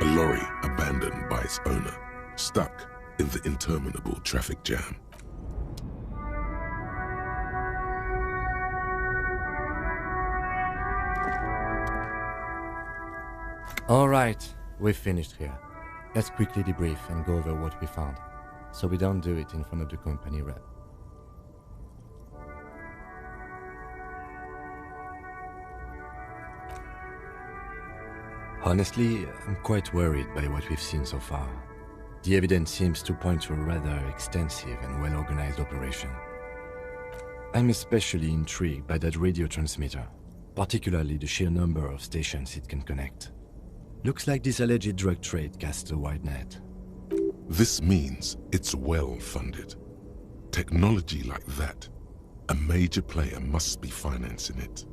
A lorry abandoned by its owner, stuck in the interminable traffic jam. Alright, we've finished here. Let's quickly debrief and go over what we found, so we don't do it in front of the company rep. Honestly, I'm quite worried by what we've seen so far. The evidence seems to point to a rather extensive and well-organized operation. I'm especially intrigued by that radio transmitter, particularly the sheer number of stations it can connect. Looks like this alleged drug trade casts a wide net. This means it's well-funded. Technology like that, a major player must be financing it.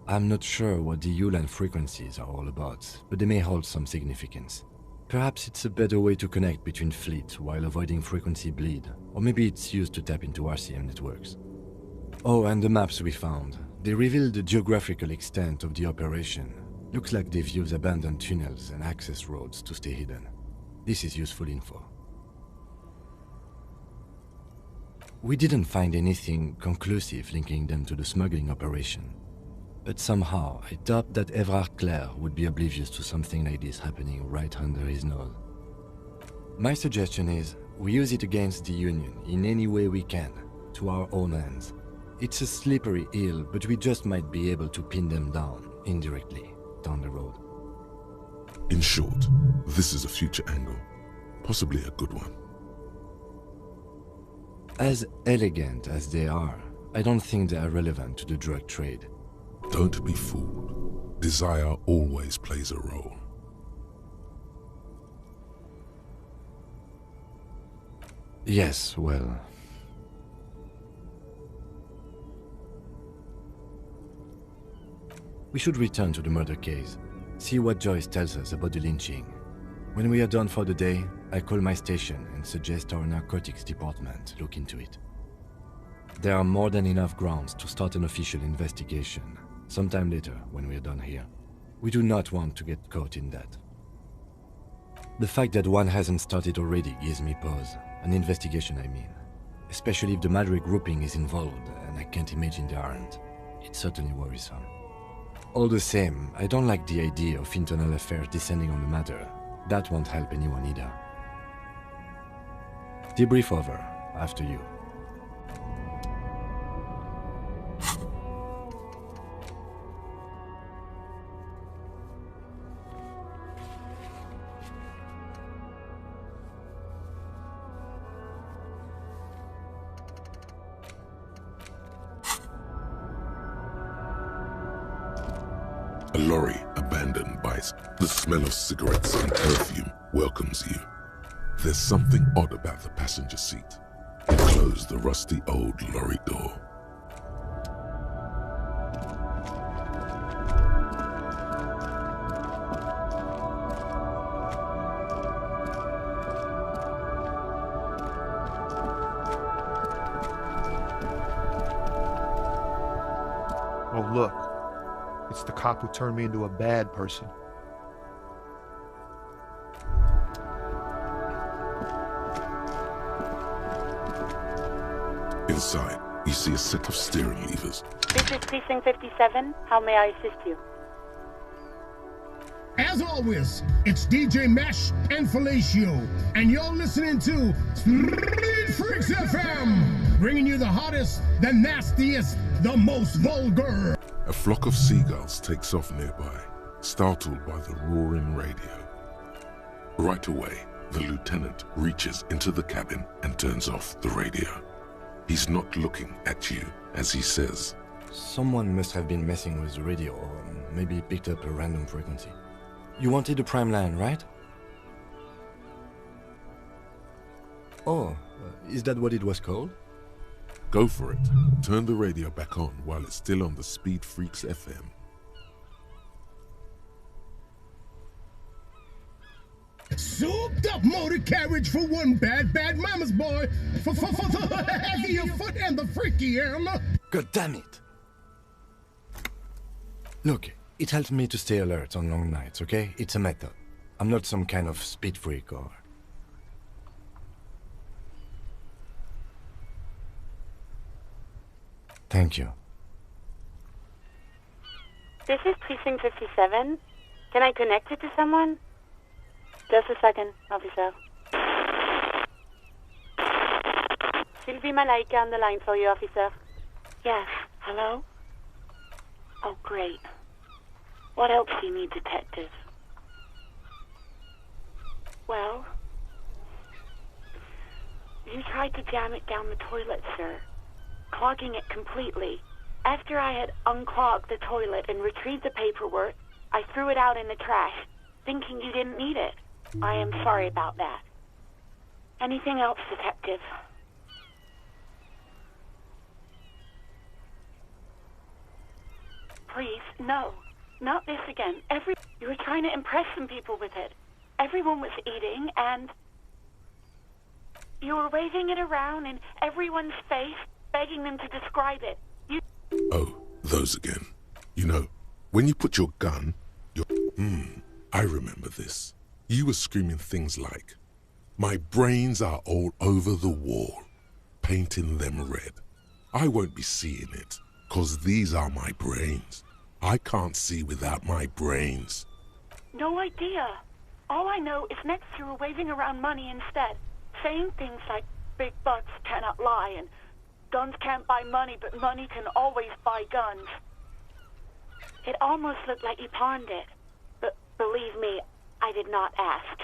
I'm not sure what the ULAN frequencies are all about, but they may hold some significance. Perhaps it's a better way to connect between fleets while avoiding frequency bleed, or maybe it's used to tap into RCM networks. Oh, and the maps we found. They reveal the geographical extent of the operation. Looks like they've used abandoned tunnels and access roads to stay hidden. This is useful info. We didn't find anything conclusive linking them to the smuggling operation. But somehow, I doubt that Everard Clare would be oblivious to something like this happening right under his nose. My suggestion is, we use it against the Union in any way we can, to our own ends. It's a slippery hill, but we just might be able to pin them down, indirectly, down the road. In short, this is a future angle, possibly a good one. As elegant as they are, I don't think they are relevant to the drug trade. Don't be fooled. Desire always plays a role. Yes, well... We should return to the murder case, see what Joyce tells us about the lynching. When we are done for the day, I call my station and suggest our narcotics department look into it. There are more than enough grounds to start an official investigation, sometime later when we are done here. We do not want to get caught in that. The fact that one hasn't started already gives me pause, an investigation I mean. Especially if the Madrid grouping is involved, and I can't imagine they aren't. It's certainly worrisome. All the same, I don't like the idea of internal affairs descending on the matter. That won't help anyone either. Debrief over, after you. A lorry abandoned by the smell of cigarettes and perfume welcomes you. There's something odd about the passenger seat. You close the rusty old lorry door. Oh, look. It's the cop who turned me into a bad person. Inside, you see a set of steering levers. This is Precinct 57. How may I assist you? As always, it's DJ Mesh and Fellatio, and you're listening to Street Freaks FM, bringing you the hottest, the nastiest, the most vulgar. A flock of seagulls takes off nearby, startled by the roaring radio. Right away, the lieutenant reaches into the cabin and turns off the radio. He's not looking at you as he says, Someone must have been messing with the radio, or maybe picked up a random frequency. You wanted the prime line, right? Oh, is that what it was called? Go for it. Turn the radio back on while it's still on the Speed Freaks FM. Souped up motor carriage for one bad mama's boy, for the heavier foot and the freaky end. God damn it! Look, It helps me to stay alert on long nights, okay? It's a method. I'm not some kind of speed freak or... Thank you. This is Precinct 57. Can I connect it to someone? Just a second, officer. Sylvie Malaika on the line for you, officer. Yes, hello? Oh, great. What else do you need, detective? Well, you tried to jam it down the toilet, sir, clogging it completely. After I had unclogged the toilet and retrieved the paperwork, I threw it out in the trash, thinking you didn't need it. I am sorry about that. Anything else, detective? Please, no. Not this again. You were trying to impress some people with it. Everyone was eating, and you were waving it around in everyone's face, begging them to describe it. Oh, those again. You know, when you put your gun, I remember this. You were screaming things like, "My brains are all over the wall, painting them red. I won't be seeing it, 'cause these are my brains. I can't see without my brains." No idea. All I know is next you were waving around money instead, saying things like, "Big bucks cannot lie," and "Guns can't buy money, but money can always buy guns." It almost looked like you pawned it, but believe me, I did not ask.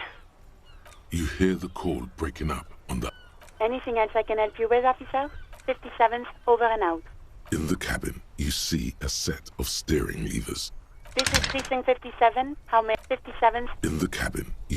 You hear the call breaking up on the... Anything else I can help you with, officer? 57's over and out. In the cabin, you see a set of steering levers. This is Precinct 57. How many 57's? In the cabin, you...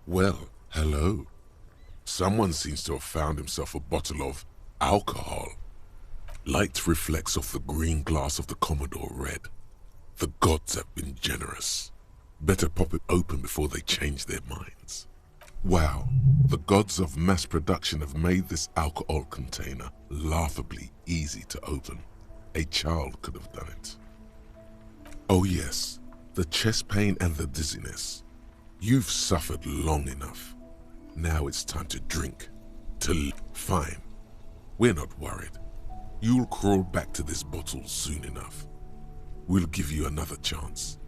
Well, hello. Someone seems to have found himself a bottle of alcohol. Light reflects off the green glass of the Commodore red. The gods have been generous. Better pop it open before they change their minds. Wow, the gods of mass production have made this alcohol container laughably easy to open. A child could have done it. Oh yes, the chest pain and the dizziness. You've suffered long enough. Now it's time to drink. Fine. We're not worried. You'll crawl back to this bottle soon enough. We'll give you another chance.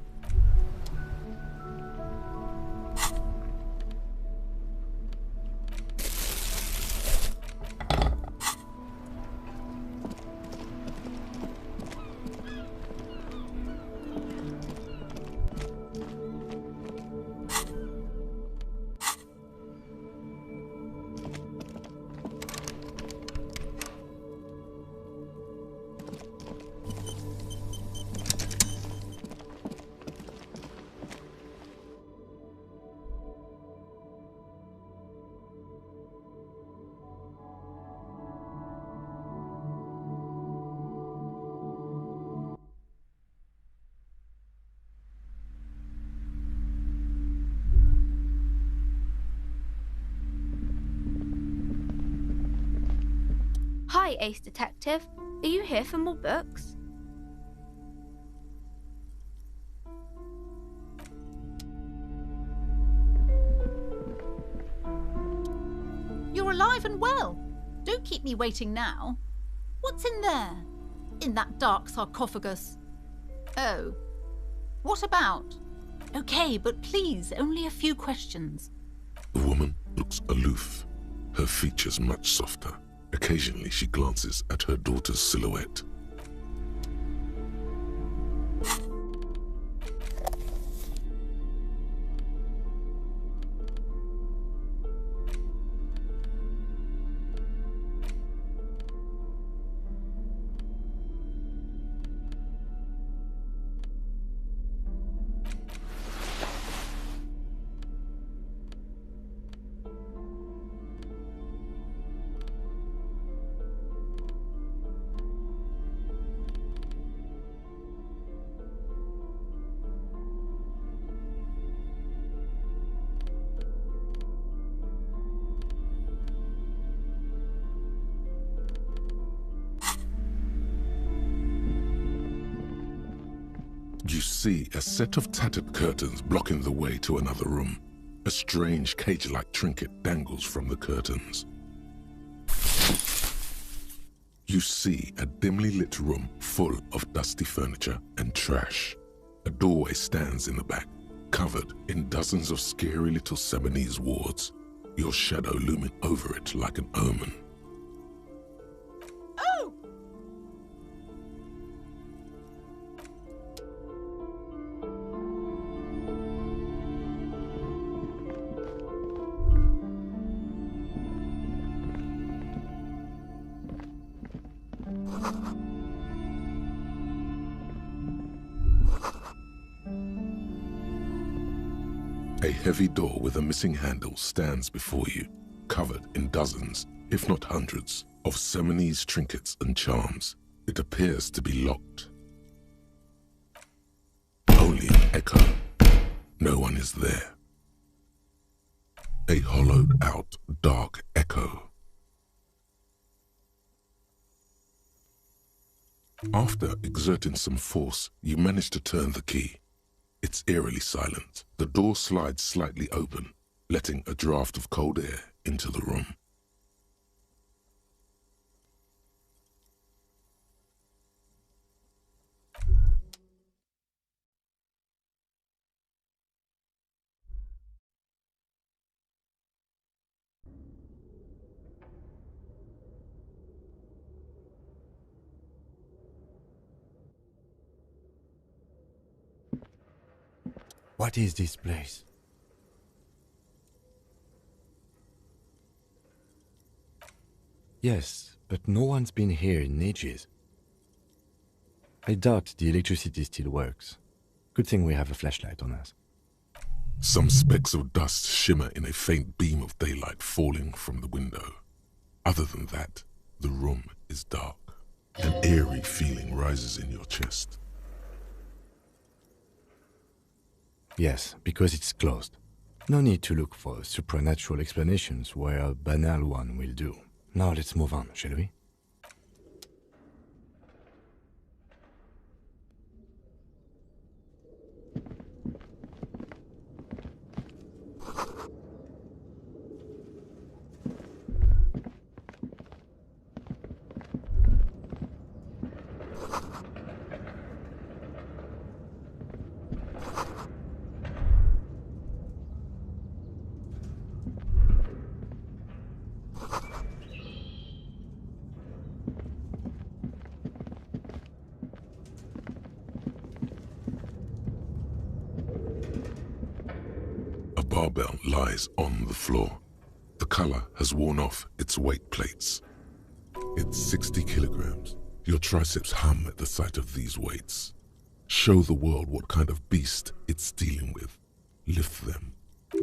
Hi, Ace Detective. Are you here for more books? You're alive and well. Don't keep me waiting now. What's in there? In that dark sarcophagus? Oh. What about? Okay, but please, only a few questions. The woman looks aloof, her features much softer. Occasionally she glances at her daughter's silhouette. You see a set of tattered curtains blocking the way to another room. A strange cage-like trinket dangles from the curtains. You see a dimly lit room full of dusty furniture and trash. A doorway stands in the back, covered in dozens of scary little Seminese wards, your shadow looming over it like an omen. A heavy door with a missing handle stands before you, covered in dozens, if not hundreds, of Seminese trinkets and charms. It appears to be locked. Only an echo. No one is there. A hollowed-out, dark echo. After exerting some force, you manage to turn the key. It's eerily silent. The door slides slightly open, letting a draft of cold air into the room. What is this place? Yes, but no one's been here in ages. I doubt the electricity still works. Good thing we have a flashlight on us. Some specks of dust shimmer in a faint beam of daylight falling from the window. Other than that, the room is dark. An eerie feeling rises in your chest. Yes, because it's closed. No need to look for supernatural explanations where a banal one will do. Now let's move on, shall we? Barbell lies on the floor. The color has worn off its weight plates. It's 60 kilograms. Your triceps hum at the sight of these weights. Show the world what kind of beast it's dealing with. Lift them.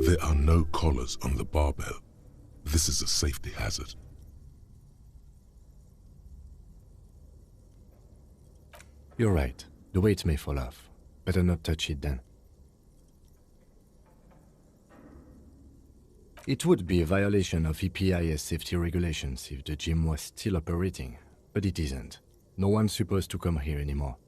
There are no collars on the barbell. This is a safety hazard. You're right. The weight may fall off. Better not touch it then. It would be a violation of EPIS safety regulations if the gym was still operating, but it isn't. No one's supposed to come here anymore.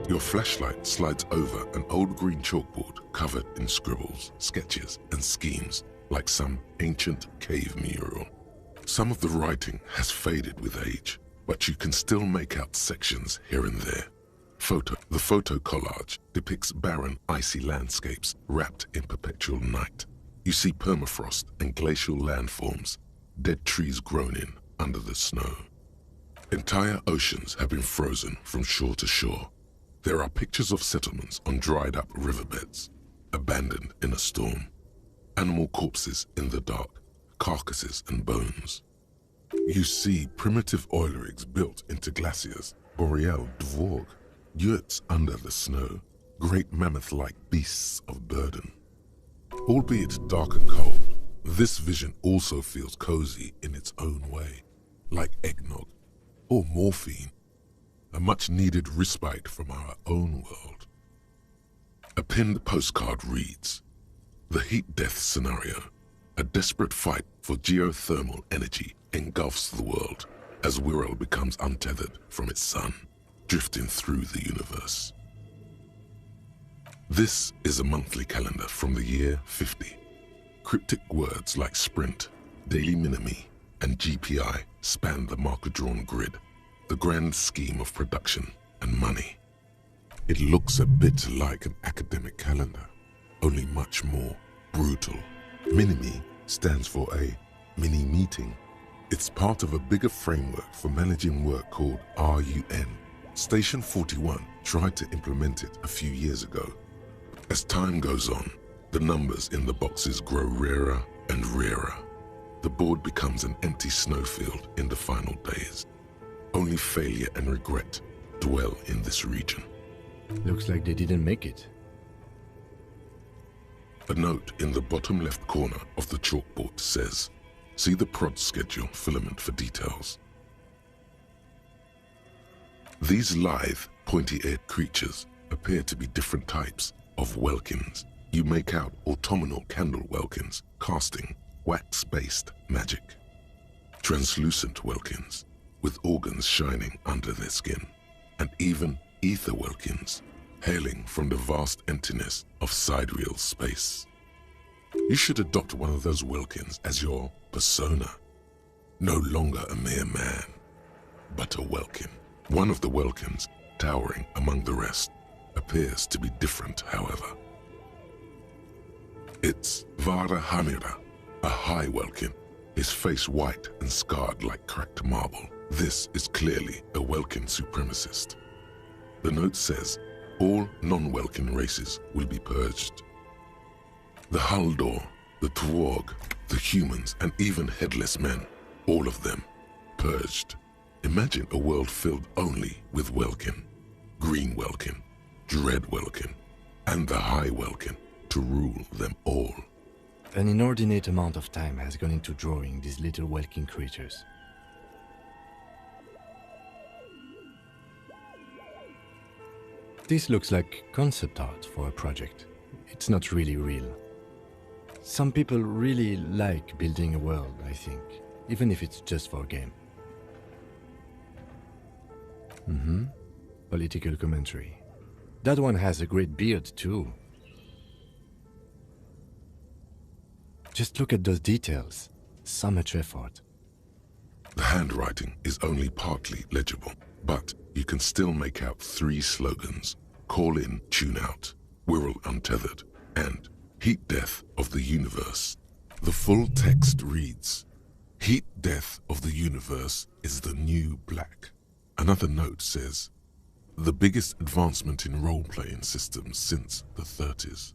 Your flashlight slides over an old green chalkboard covered in scribbles, sketches, and schemes like some ancient cave mural. Some of the writing has faded with age, but you can still make out sections here and there. The photo collage depicts barren, icy landscapes wrapped in perpetual night. You see permafrost and glacial landforms, dead trees grown in under the snow. Entire oceans have been frozen from shore to shore. There are pictures of settlements on dried-up riverbeds, abandoned in a storm. Animal corpses in the dark, carcasses and bones. You see primitive oil rigs built into glaciers, boreal dvorg, yurts under the snow, great mammoth-like beasts of burden. Albeit dark and cold, this vision also feels cozy in its own way, like eggnog or morphine. A much-needed respite from our own world. A pinned postcard reads, "The heat death scenario, a desperate fight for geothermal energy engulfs the world as Wirral becomes untethered from its sun, drifting through the universe." This is a monthly calendar from the year 50. Cryptic words like sprint, daily minimi, and GPI span the marker-drawn grid, the grand scheme of production and money. It looks a bit like an academic calendar, only much more brutal. Minimi stands for a mini-meeting. It's part of a bigger framework for managing work called RUN. Station 41 tried to implement it a few years ago. As time goes on, the numbers in the boxes grow rarer and rarer. The board becomes an empty snowfield in the final days. Only failure and regret dwell in this region. Looks like they didn't make it. A note in the bottom left corner of the chalkboard says, "See the prod schedule filament for details." These lithe, pointy-eared creatures appear to be different types of welkins. You make out autumnal candle welkins casting wax-based magic. Translucent welkins with organs shining under their skin, and even ether welkins hailing from the vast emptiness of sidereal space. You should adopt one of those welkins as your persona. No longer a mere man, but a welkin. One of the welkins towering among the rest, appears to be different, however. It's Vara Hamira, a high Welkin, his face white and scarred like cracked marble. This is clearly a Welkin supremacist. The note says, all non-Welkin races will be purged. The Haldor, the Twarg, the humans, and even headless men, all of them, purged. Imagine a world filled only with Welkin, Green Welkin, Dread Welkin, and the High Welkin to rule them all. An inordinate amount of time has gone into drawing these little Welkin creatures. This looks like concept art for a project. It's not really real. Some people really like building a world, I think, even if it's just for a game. Political commentary. That one has a great beard too. Just look at those details. So much effort. The handwriting is only partly legible, but you can still make out 3 slogans: Call in, Tune out, Wirral Untethered, and Heat Death of the Universe. The full text reads, Heat Death of the Universe is the new black. Another note says, the biggest advancement in role-playing systems since the 30s.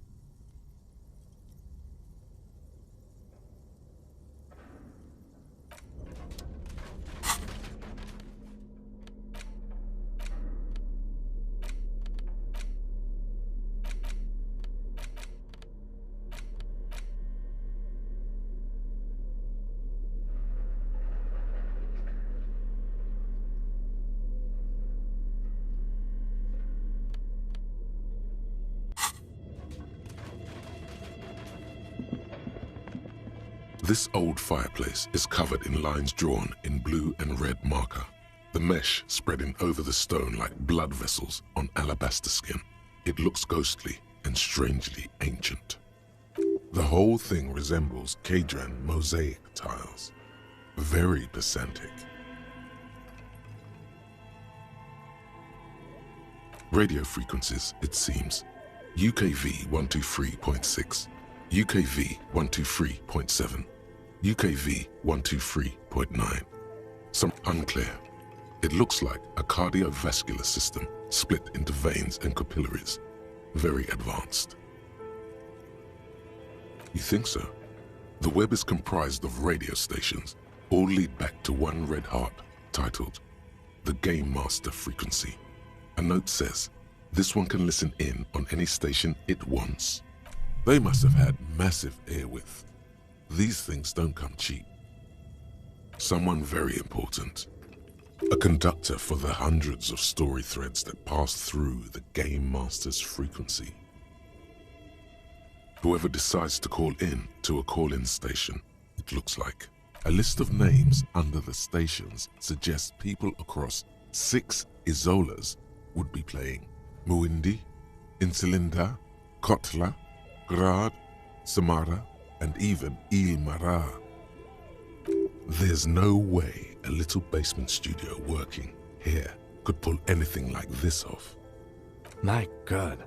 This old fireplace is covered in lines drawn in blue and red marker, the mesh spreading over the stone like blood vessels on alabaster skin. It looks ghostly and strangely ancient. The whole thing resembles Kadran mosaic tiles. Very pesantic. Radio frequencies, it seems. UKV 123.6, UKV 123.7, UKV 123.9. Some unclear. It looks like a cardiovascular system split into veins and capillaries. Very advanced. You think so? The web is comprised of radio stations, all lead back to one red heart, titled the Game Master Frequency. A note says, this one can listen in on any station it wants. They must have had massive airwidth. These things don't come cheap. Someone very important. A conductor for the hundreds of story threads that pass through the Game Master's frequency. Whoever decides to call in to a call-in station, it looks like. A list of names under the stations suggests people across 6 Isolas would be playing. Muindi, Insulinda, Kotla, Grad, Samara, and even Ilmara. There's no way a little basement studio working here could pull anything like this off. My God,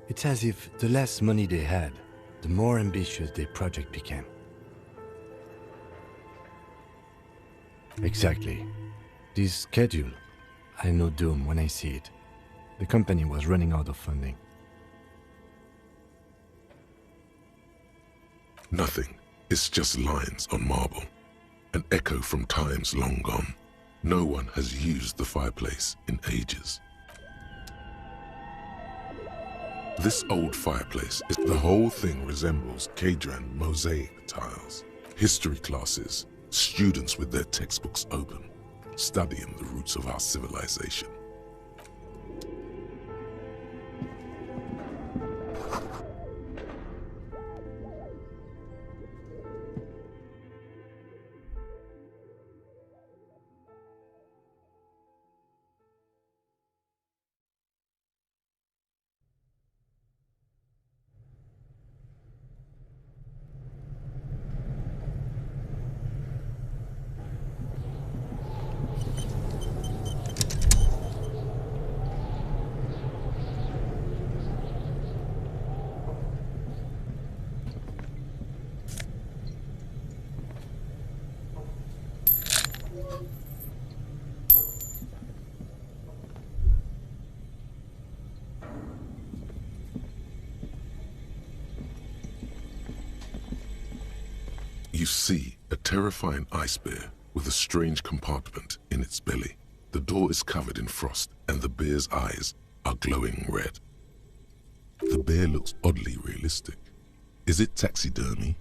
it's as if the less money they had, the more ambitious their project became. Exactly. This schedule, I know doom when I see it. The company was running out of funding. Nothing. It's just lines on marble. An echo from times long gone. No one has used the fireplace in ages. This old fireplace, the whole thing resembles Kadran mosaic tiles. History classes, students with their textbooks open, studying the roots of our civilization. see a terrifying ice bear with a strange compartment in its belly. The door is covered in frost and the bear's eyes are glowing red. The bear looks oddly realistic. Is it taxidermy?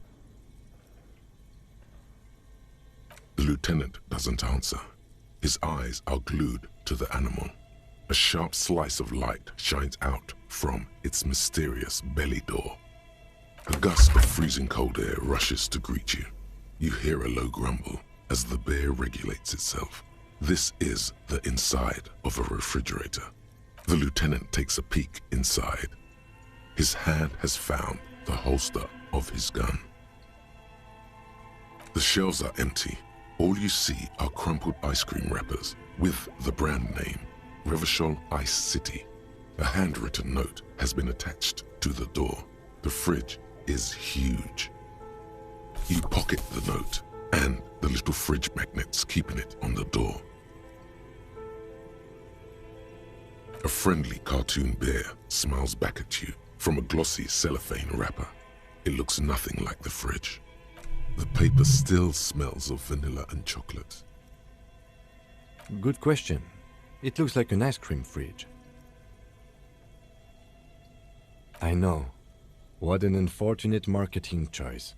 The lieutenant doesn't answer. His eyes are glued to the animal. A sharp slice of light shines out from its mysterious belly door. A gust of freezing cold air rushes to greet you. You hear a low grumble as the bear regulates itself. This is the inside of a refrigerator. The lieutenant takes a peek inside. His hand has found the holster of his gun. The shelves are empty. All you see are crumpled ice cream wrappers with the brand name, Revachol Ice City. A handwritten note has been attached to the door. The fridge is huge. You pocket the note and the little fridge magnets keeping it on the door. A friendly cartoon bear smiles back at you from a glossy cellophane wrapper. It looks nothing like the fridge. The paper still smells of vanilla and chocolate. Good question. It looks like an ice cream fridge. I know. What an unfortunate marketing choice.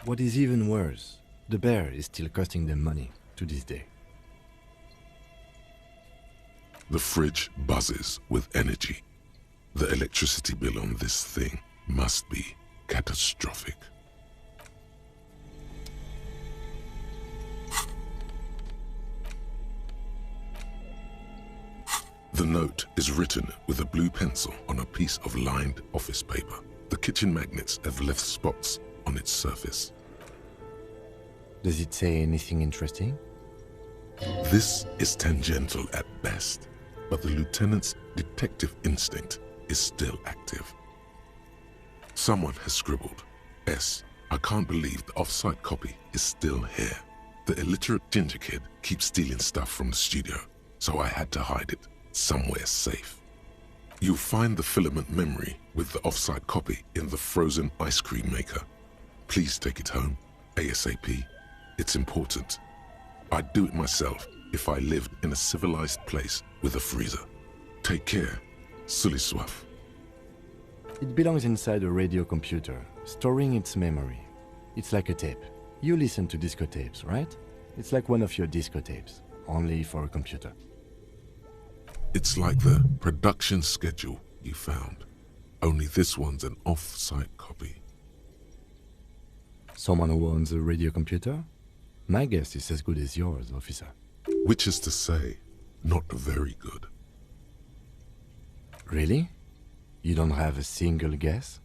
What is even worse, the bear is still costing them money to this day. The fridge buzzes with energy. The electricity bill on this thing must be catastrophic. The note is written with a blue pencil on a piece of lined office paper. The kitchen magnets have left spots on its surface. Does it say anything interesting? This is tangential at best, but the lieutenant's detective instinct is still active. Someone has scribbled, S. I can't believe the off-site copy is still here. The illiterate ginger kid keeps stealing stuff from the studio, so I had to hide it somewhere safe. You'll find the filament memory with the off-site copy in the frozen ice cream maker. Please take it home, ASAP. It's important. I'd do it myself if I lived in a civilized place with a freezer. Take care, Sully Soif. It belongs inside a radio computer, storing its memory. It's like a tape. You listen to disco tapes, right? It's like one of your disco tapes, only for a computer. It's like the production schedule you found, only this one's an off-site copy. Someone who owns a radio computer? My guess is as good as yours, officer. Which is to say, not very good. Really? You don't have a single guess?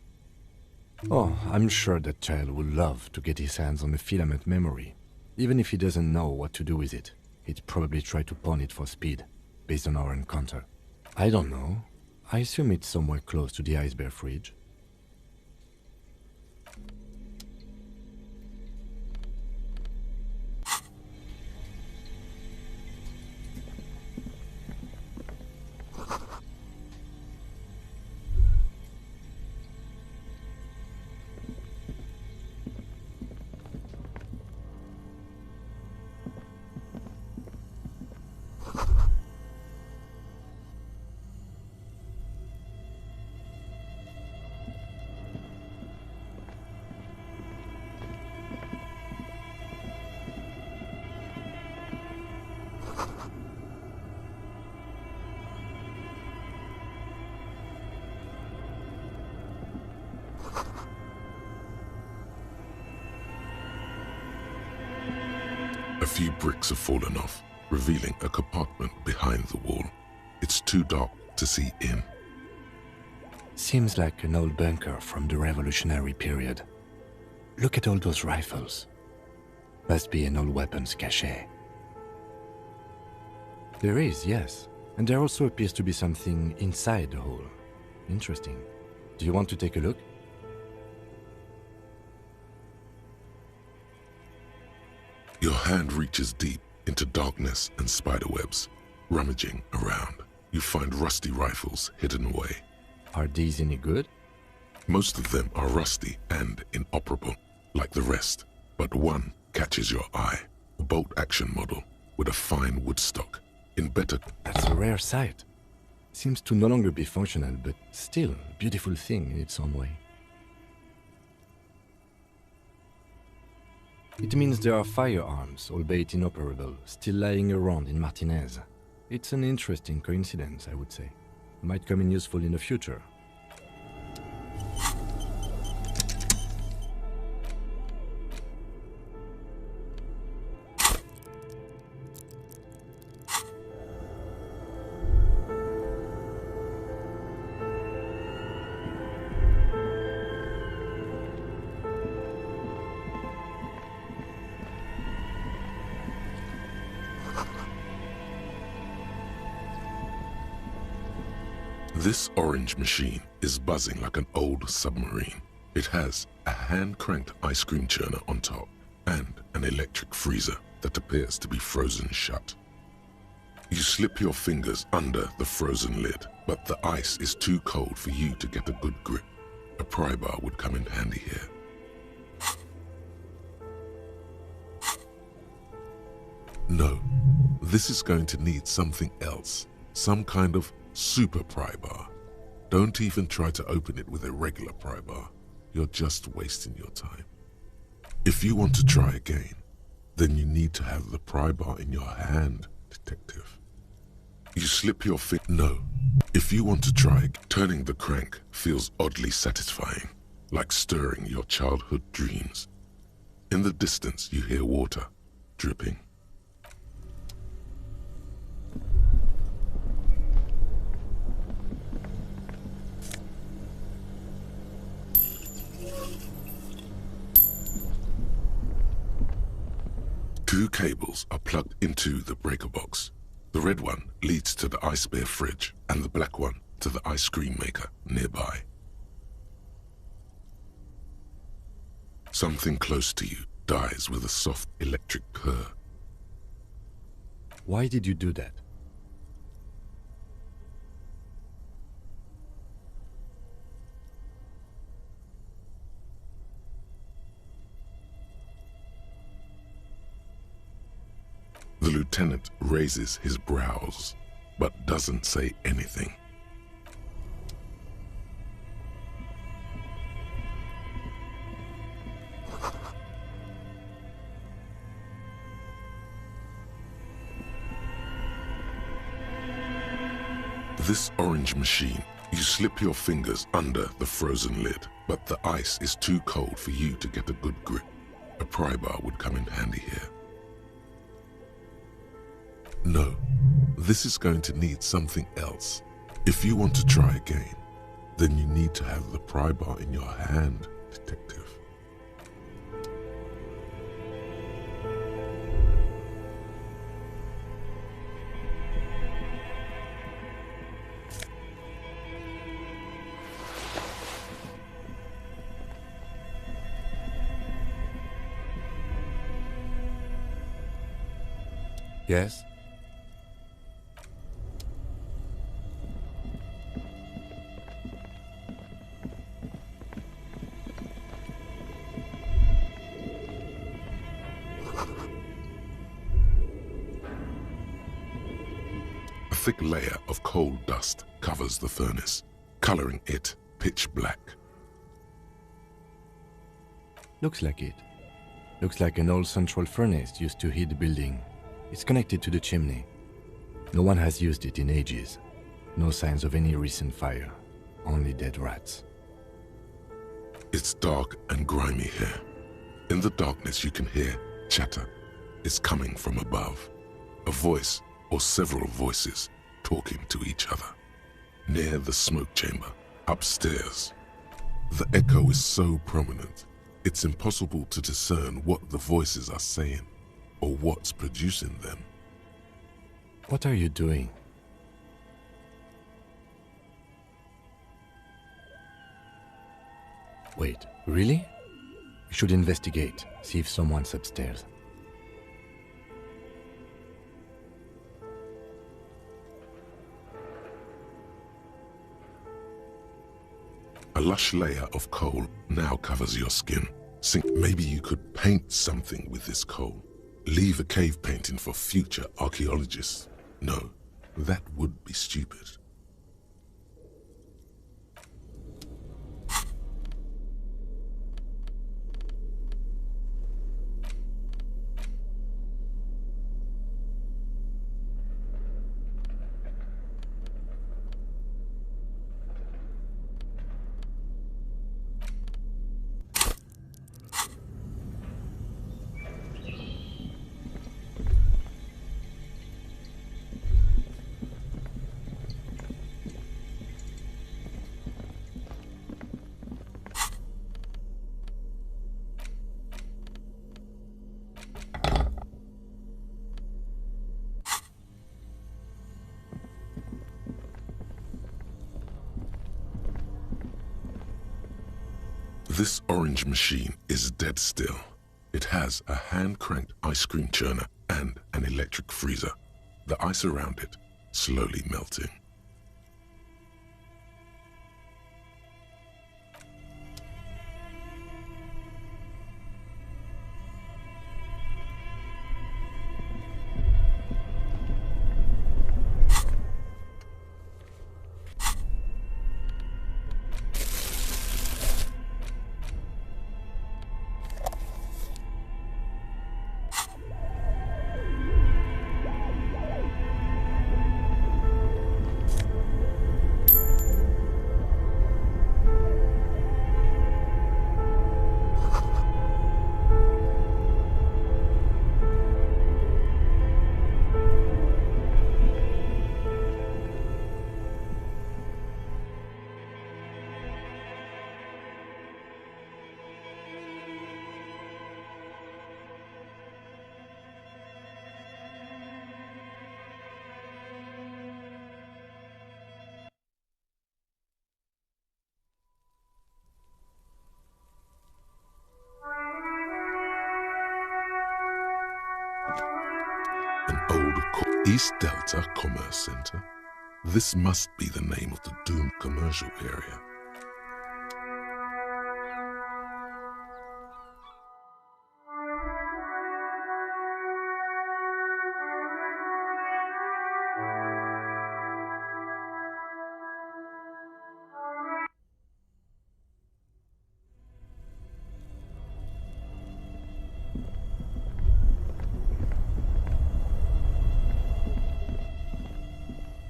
Oh, I'm sure that child would love to get his hands on a filament memory. Even if he doesn't know what to do with it, he'd probably try to pawn it for speed, based on our encounter. I don't know. I assume it's somewhere close to the ice bear fridge. A few bricks have fallen off, revealing a compartment behind the wall. It's too dark to see in. Seems like an old bunker from the revolutionary period. Look at all those rifles. Must be an old weapons cache. There is, yes. And there also appears to be something inside the hole. Interesting. Do you want to take a look? Your hand reaches deep into darkness and spiderwebs. Rummaging around, you find rusty rifles hidden away. Are these any good? Most of them are rusty and inoperable, like the rest. but one catches your eye. A bolt-action model with a fine wood stock in better... That's a rare sight. Seems to no longer be functional, but still a beautiful thing in its own way. It means there are firearms, albeit inoperable, still lying around in Martinez. It's an interesting coincidence, I would say. Might come in useful in the future. This orange machine is buzzing like an old submarine. It has a hand-cranked ice cream churner on top and an electric freezer that appears to be frozen shut. You slip your fingers under the frozen lid, but the ice is too cold for you to get a good grip. A pry bar would come in handy here. No, this is going to need something else. Some kind of super pry bar. Don't even try to open it with a regular pry bar. You're just wasting your time. If you want to try again, then you need to have the pry bar in your hand, detective. You slip your finger. No. If you want to try, turning the crank feels oddly satisfying, like stirring your childhood dreams. In the distance, you hear water dripping. Two cables are plugged into the breaker box. The red one leads to the ice bear fridge and the black one to the ice cream maker nearby. Something close to you dies with a soft electric purr. Why did you do that? The lieutenant raises his brows, but doesn't say anything. This orange machine, you slip your fingers under the frozen lid, but the ice is too cold for you to get a good grip. A pry bar would come in handy here. No, this is going to need something else. If you want to try again, then you need to have the pry bar in your hand, detective. Yes? A thick layer of coal dust covers the furnace, coloring it pitch black. Looks like it. Looks like an old central furnace used to heat the building. It's connected to the chimney. No one has used it in ages. No signs of any recent fire. Only dead rats. It's dark and grimy here. In the darkness you can hear chatter. It's coming from above. A voice or several voices talking to each other. Near the smoke chamber, upstairs. The echo is so prominent, it's impossible to discern what the voices are saying or what's producing them. What are you doing? Wait, really? We should investigate, see if someone's upstairs. A lush layer of coal now covers your skin, Maybe you could paint something with this coal. Leave a cave painting for future archaeologists. No, that would be stupid. This orange machine is dead still. It has a hand-cranked ice cream churner and an electric freezer. The ice around it slowly melting. An old East Delta Commerce Center. This must be the name of the doomed commercial area.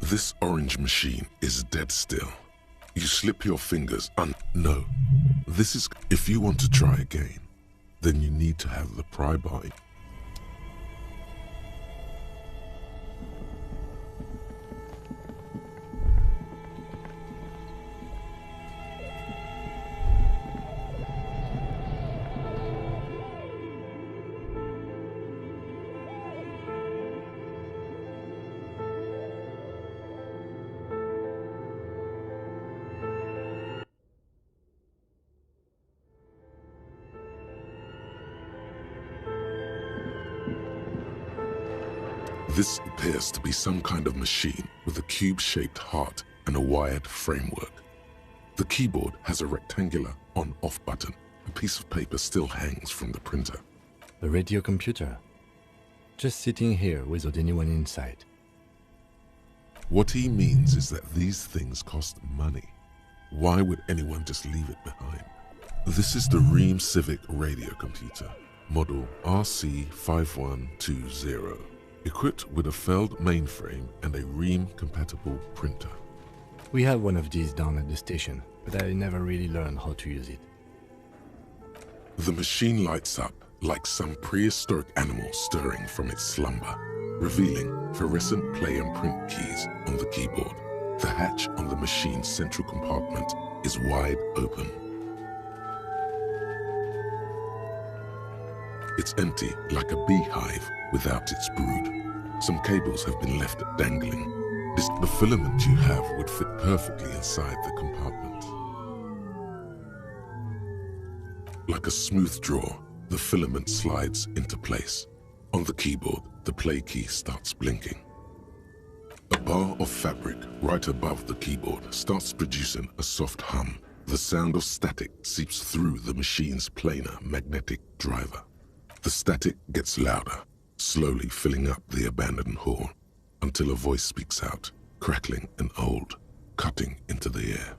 This orange machine is dead still. You slip your fingers No. This is... If you want to try again, then you need to have the pry bar. This appears to be some kind of machine with a cube-shaped heart and a wired framework. The keyboard has a rectangular on-off button. A piece of paper still hangs from the printer. A radio computer. Just sitting here without anyone inside. What he means is that these things cost money. Why would anyone just leave it behind? This is the Ream Civic radio computer, model RC5120. Equipped with a Feld mainframe and a Ream-compatible printer. We have one of these down at the station, but I never really learned how to use it. The machine lights up like some prehistoric animal stirring from its slumber, revealing fluorescent play and print keys on the keyboard. The hatch on the machine's central compartment is wide open. It's empty like a beehive without its brood. Some cables have been left dangling. The filament you have would fit perfectly inside the compartment. Like a smooth drawer, the filament slides into place. On the keyboard, the play key starts blinking. A bar of fabric right above the keyboard starts producing a soft hum. The sound of static seeps through the machine's planar magnetic driver. The static gets louder, slowly filling up the abandoned hall, until a voice speaks out, crackling and old, cutting into the air.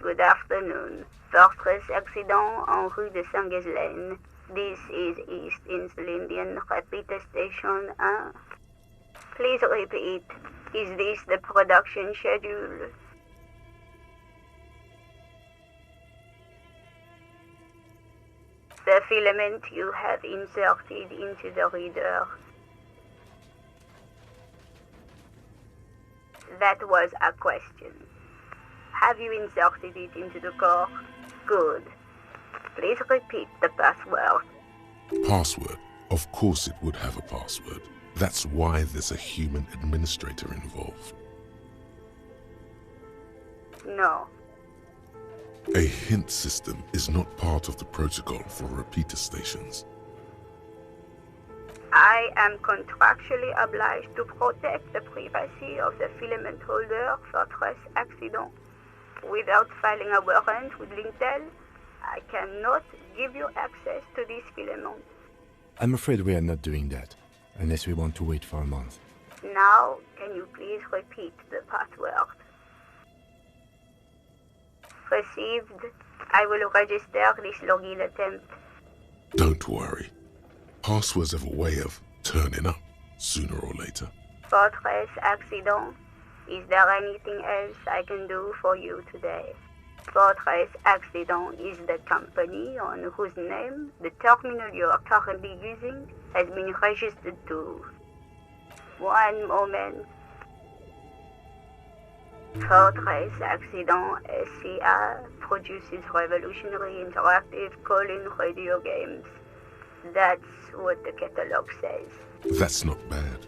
Good afternoon. Fortress accident en rue de Saint-Ghislaine. This is East Insulindian Repeater Station 1. Please repeat. Is this the production schedule? The filament you have inserted into the reader. That was a question. Have you inserted it into the core? Good. Please repeat the password. Password? Of course it would have a password. That's why there's a human administrator involved. No. A hint system is not part of the protocol for repeater stations. I am contractually obliged to protect the privacy of the filament holder Fortress accident. Without filing a warrant with Lintel, I cannot give you access to this filament. I'm afraid we are not doing that, unless we want to wait for a month. Now, can you please repeat the password? Received. I will register this login attempt. Don't worry. Passwords have a way of turning up, sooner or later. Fortress accident. Is there anything else I can do for you today? Fortress Accident is the company on whose name the terminal you are currently using has been registered to. One moment. Fortress Accident SCA produces revolutionary interactive call-in radio games. That's what the catalog says. That's not bad.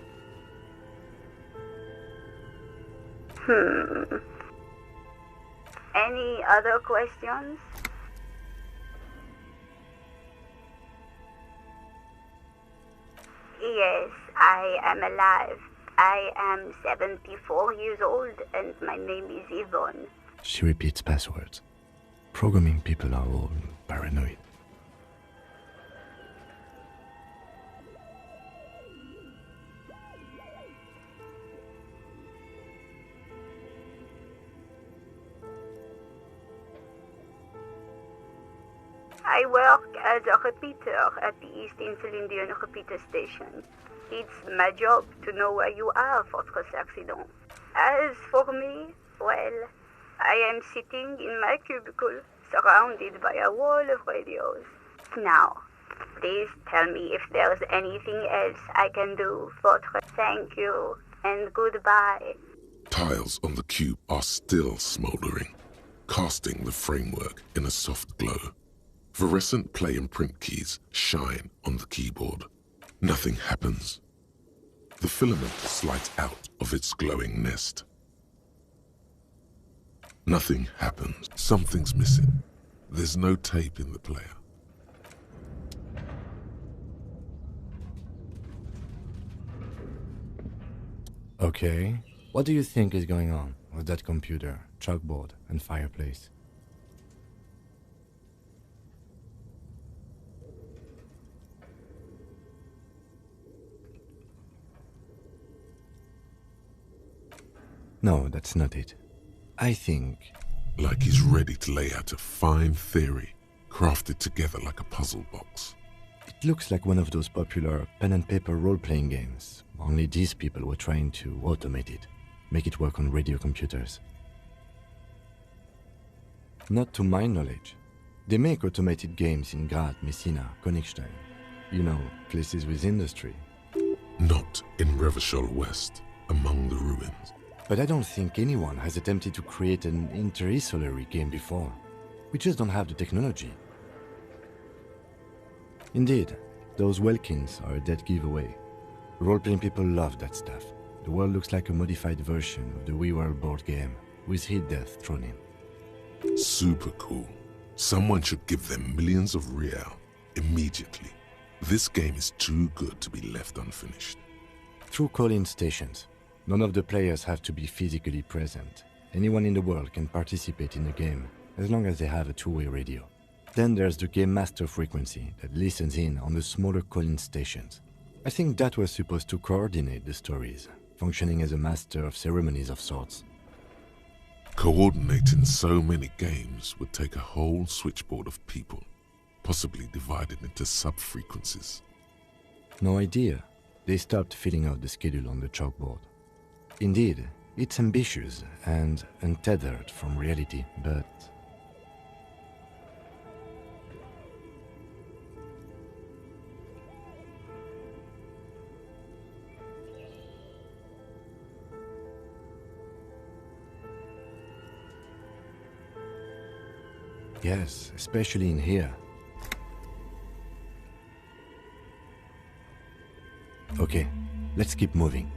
Any other questions? Yes, I am alive. I am 74 years old and my name is Yvonne. She repeats passwords. Programming people are all paranoid. I work as a repeater at the East Insulindian Repeater Station. It's my job to know where you are, Fortress Accident. As for me, well, I am sitting in my cubicle, surrounded by a wall of radios. Now, please tell me if there's anything else I can do, Fortress. Thank you, and goodbye. Tiles on the cube are still smoldering, casting the framework in a soft glow. Fluorescent play and print keys shine on the keyboard. Nothing happens. The filament slides out of its glowing nest. Nothing happens. Something's missing. There's no tape in the player. Okay. What do you think is going on with that computer, chalkboard, and fireplace? No, that's not it. I think... Like he's ready to lay out a fine theory, crafted together like a puzzle box. It looks like one of those popular pen and paper role-playing games, only these people were trying to automate it, make it work on radio computers. Not to my knowledge. They make automated games in Graz, Messina, Königstein. You know, places with industry. Not in Revachol West, among the ruins. But I don't think anyone has attempted to create an interinsulary game before. We just don't have the technology. Indeed, those Welkins are a dead giveaway. Role-playing people love that stuff. The world looks like a modified version of the WeWorld board game, with hit death thrown in. Super cool. Someone should give them millions of real immediately. This game is too good to be left unfinished. Through call-in stations, none of the players have to be physically present. Anyone in the world can participate in the game, as long as they have a two-way radio. Then there's the game master frequency that listens in on the smaller call-in stations. I think that was supposed to coordinate the stories, functioning as a master of ceremonies of sorts. Coordinating so many games would take a whole switchboard of people, possibly divided into sub-frequencies. No idea. They stopped filling out the schedule on the chalkboard. Indeed, it's ambitious and untethered from reality, but... Yes, especially in here. Okay, let's keep moving.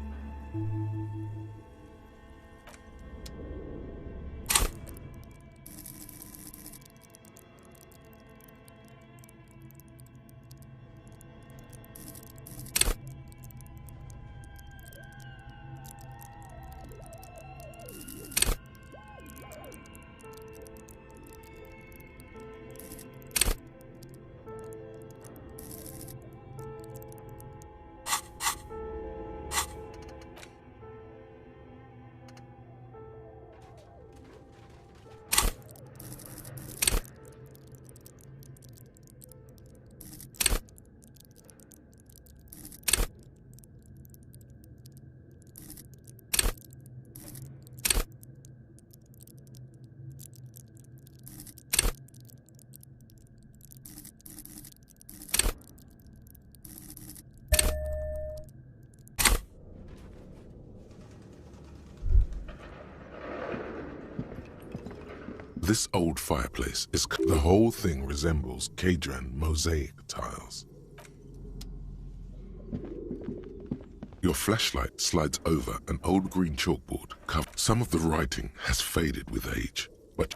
This old fireplace is... The whole thing resembles Kadran mosaic tiles. Your flashlight slides over an old green chalkboard. Some of the writing has faded with age, but...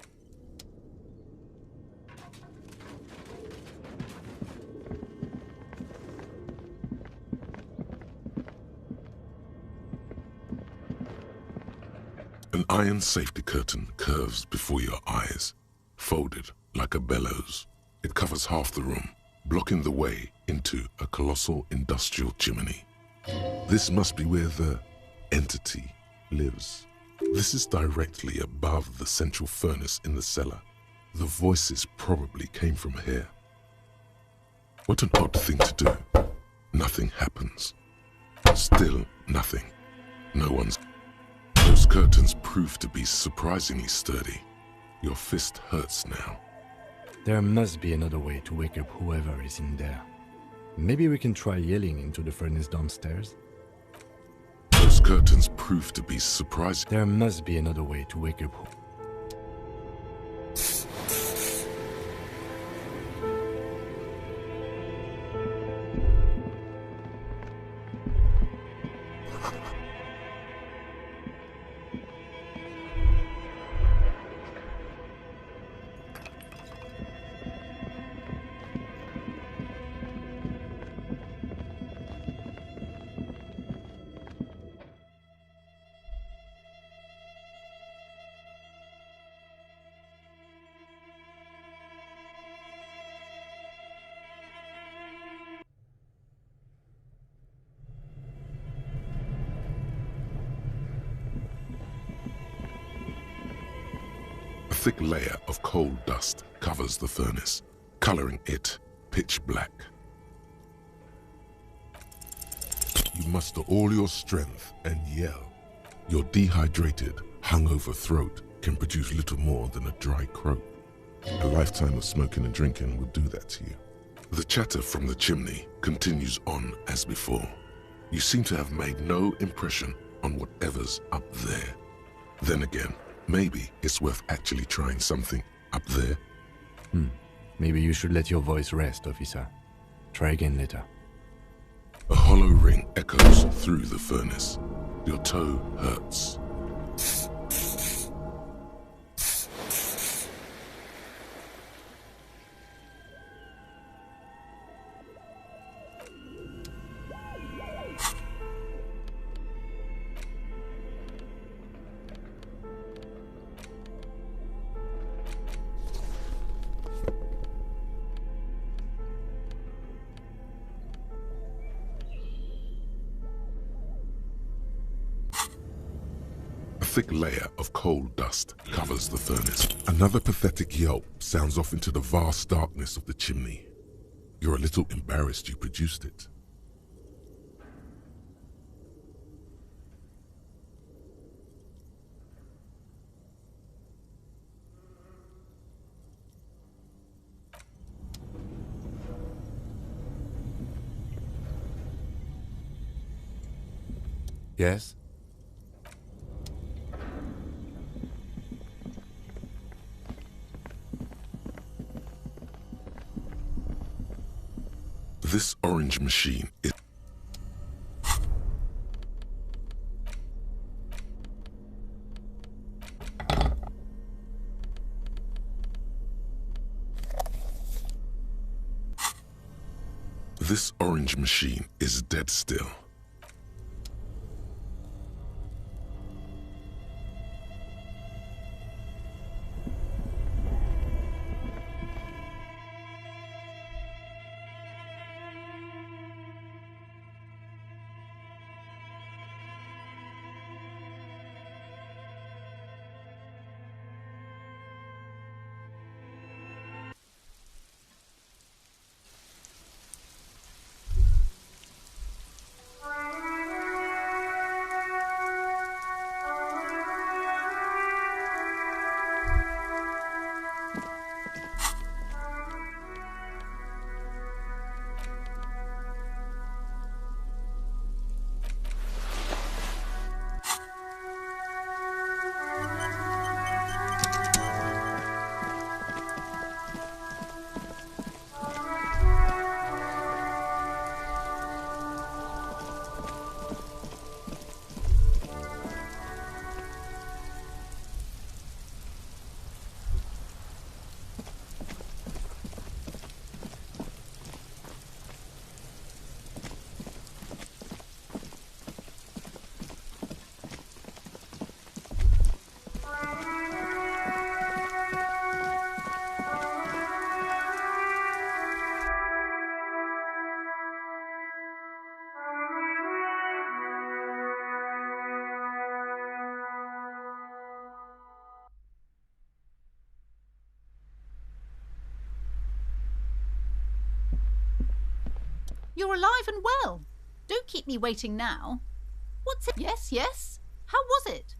An iron safety curtain curves before your eyes, folded like a bellows. It covers half the room, blocking the way into a colossal industrial chimney. This must be where the entity lives. This is directly above the central furnace in the cellar. The voices probably came from here. What an odd thing to do. Nothing happens. Still nothing. No one's... Those curtains prove to be surprisingly sturdy. Your fist hurts now. There must be another way to wake up whoever is in there. Maybe we can try yelling into the furnace downstairs? Those curtains prove to be surprising. There must be another way to wake up A thick layer of coal dust covers the furnace, coloring it pitch black. You muster all your strength and yell. Your dehydrated, hungover throat can produce little more than a dry croak. A lifetime of smoking and drinking will do that to you. The chatter from the chimney continues on as before. You seem to have made no impression on whatever's up there. Then again, maybe it's worth actually trying something up there. Maybe you should let your voice rest, officer. Try again later. A hollow ring echoes through the furnace. Your toe hurts. thick layer of coal dust covers the furnace. Another pathetic yelp sounds off into the vast darkness of the chimney. You're a little embarrassed you produced it. Yes? This orange machine is... This orange machine is dead still. You're alive and well. Don't keep me waiting now. What's it? Yes, yes. How was it?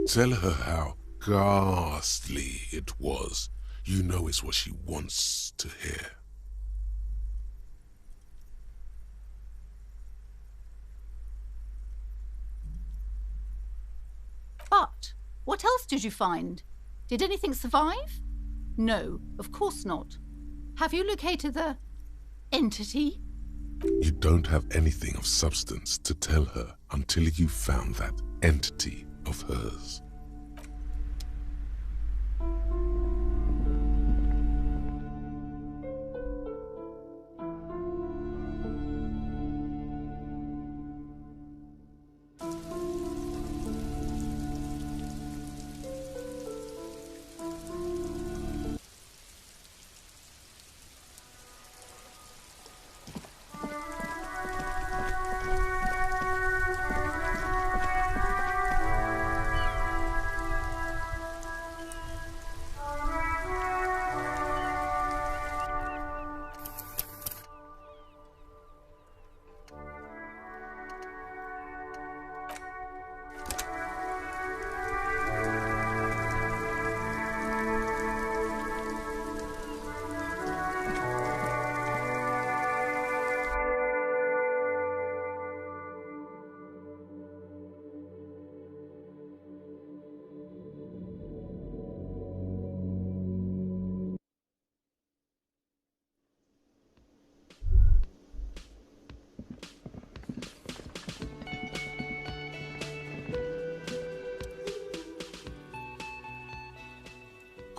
Tell her how ghastly it was. You know it's what she wants to hear. But what else did you find? Did anything survive? No, of course not. Have you located the entity? You don't have anything of substance to tell her until you found that entity of hers.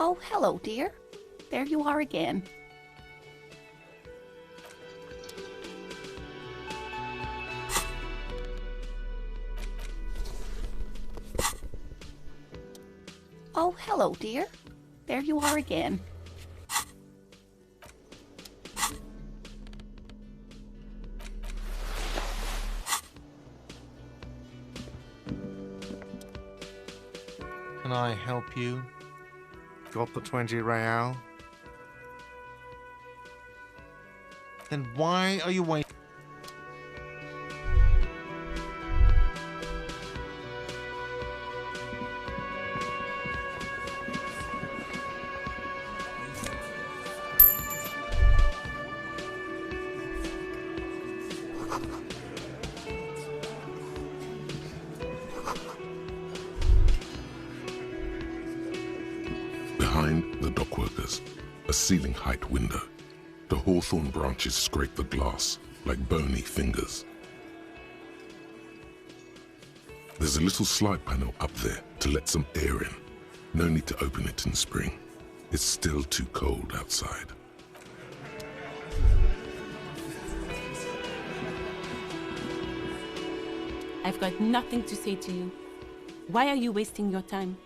Oh, hello, dear. There you are again. Oh, hello, dear. There you are again. Can I help you? Got the 20 real? Then why are you waiting? Behind the dockworkers, a ceiling height window. The hawthorn branches scrape the glass like bony fingers. There's a little slide panel up there to let some air in. No need to open it in spring. It's still too cold outside. I've got nothing to say to you. Why are you wasting your time?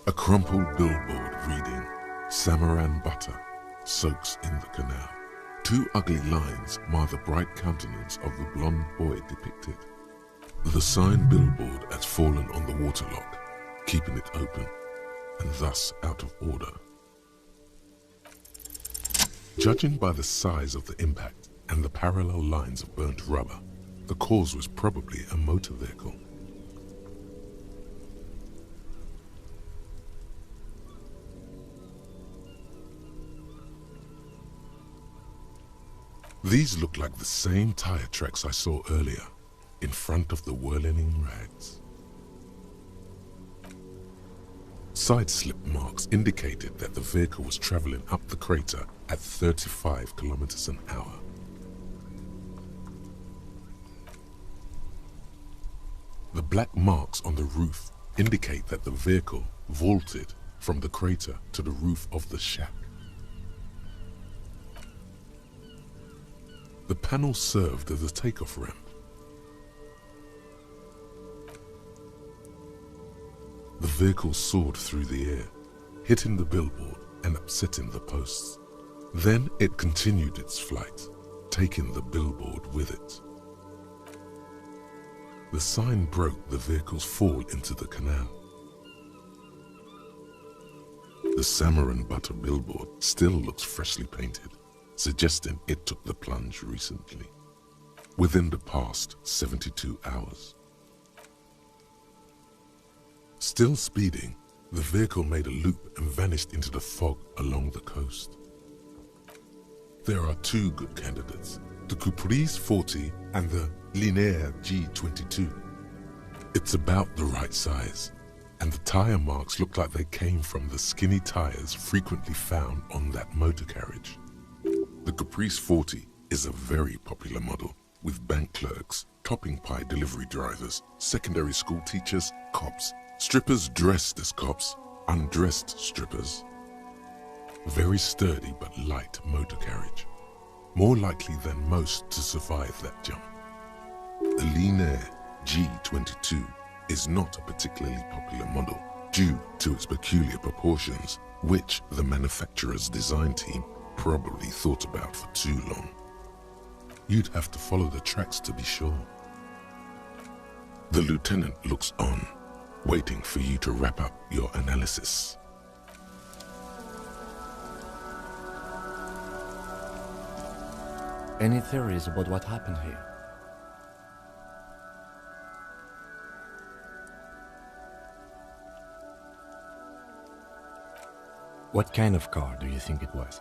A crumpled billboard reading, Samaran butter soaks in the canal. Two ugly lines mar the bright countenance of the blonde boy depicted. The sign billboard has fallen on the waterlock, keeping it open, and thus out of order. Judging by the size of the impact and the parallel lines of burnt rubber, the cause was probably a motor vehicle. These look like the same tire tracks I saw earlier, in front of the whirling rags. Side slip marks indicated that the vehicle was traveling up the crater at 35 kilometers an hour. The black marks on the roof indicate that the vehicle vaulted from the crater to the roof of the shack. The panel served as a takeoff ramp. The vehicle soared through the air, hitting the billboard and upsetting the posts. Then it continued its flight, taking the billboard with it. The sign broke the vehicle's fall into the canal. The Samaran butter billboard still looks freshly painted, suggesting it took the plunge recently, within the past 72 hours. Still speeding, the vehicle made a loop and vanished into the fog along the coast. There are two good candidates, the Kurvitz 40 and the Linear G22. It's about the right size, and the tire marks look like they came from the skinny tires frequently found on that motor carriage. The Kurvitz 40 is a very popular model, with bank clerks, topping pie delivery drivers, secondary school teachers, cops, strippers dressed as cops, undressed strippers. Very sturdy but light motor carriage, more likely than most to survive that jump. The Linear G22 is not a particularly popular model due to its peculiar proportions, which the manufacturer's design team probably thought about for too long. You'd have to follow the tracks to be sure. The lieutenant looks on, waiting for you to wrap up your analysis. Any theories about what happened here? What kind of car do you think it was?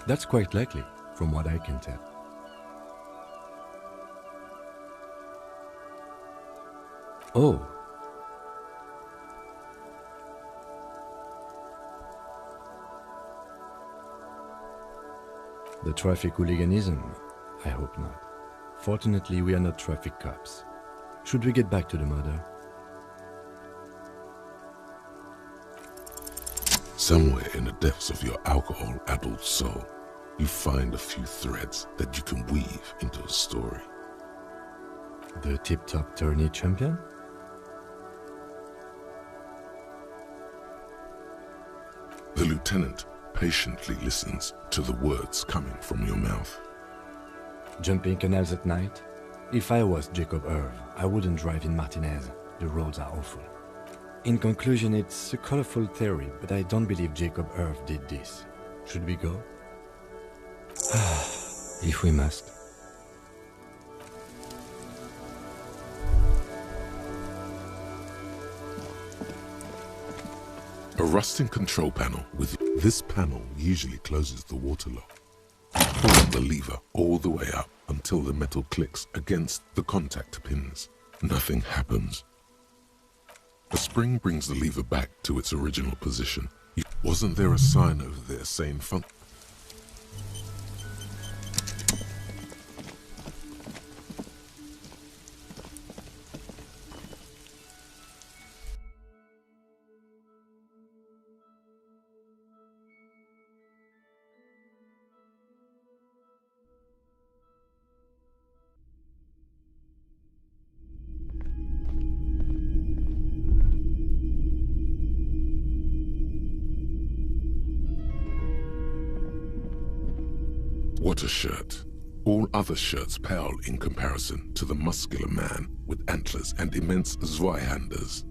That's quite likely, from what I can tell. Oh. The traffic hooliganism? I hope not. Fortunately, we are not traffic cops. Should we get back to the murder? Somewhere in the depths of your alcohol-addled soul, you find a few threads that you can weave into a story. The tip-top tourney champion? The lieutenant patiently listens to the words coming from your mouth. Jumping canals at night? If I was Jacob Irv, I wouldn't drive in Martinez. The roads are awful. In conclusion, it's a colorful theory, but I don't believe Jacob Irv did this. Should we go? If we must. A rusting control panel with this panel usually closes the water lock. Pull the lever all the way up until the metal clicks against the contact pins. Nothing happens. A spring brings the lever back to its original position. Wasn't there a sign over there saying fun? What a shirt. All other shirts pale in comparison to the muscular man with antlers and immense Zweihanders.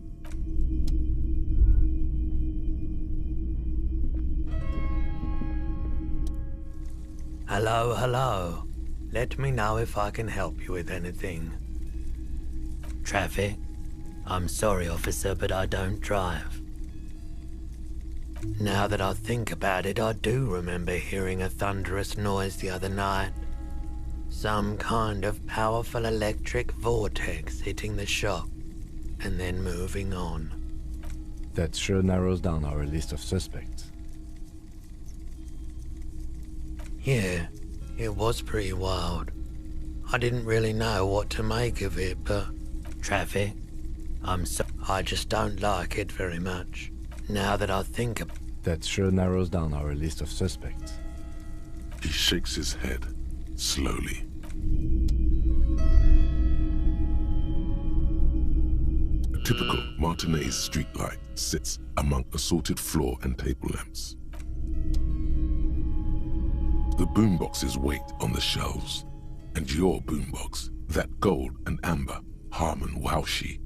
Hello, hello. Let me know if I can help you with anything. Traffic? I'm sorry, officer, but I don't drive. Now that I think about it, I do remember hearing a thunderous noise the other night. Some kind of powerful electric vortex hitting the shop, and then moving on. That sure narrows down our list of suspects. Yeah, it was pretty wild. I didn't really know what to make of it, but... Traffic? I just don't like it very much. Now that I think of... That sure narrows down our list of suspects. He shakes his head, slowly. A typical Martinez streetlight sits among assorted floor and table lamps. The boomboxes wait on the shelves, and your boombox, that gold and amber Harman Waushi.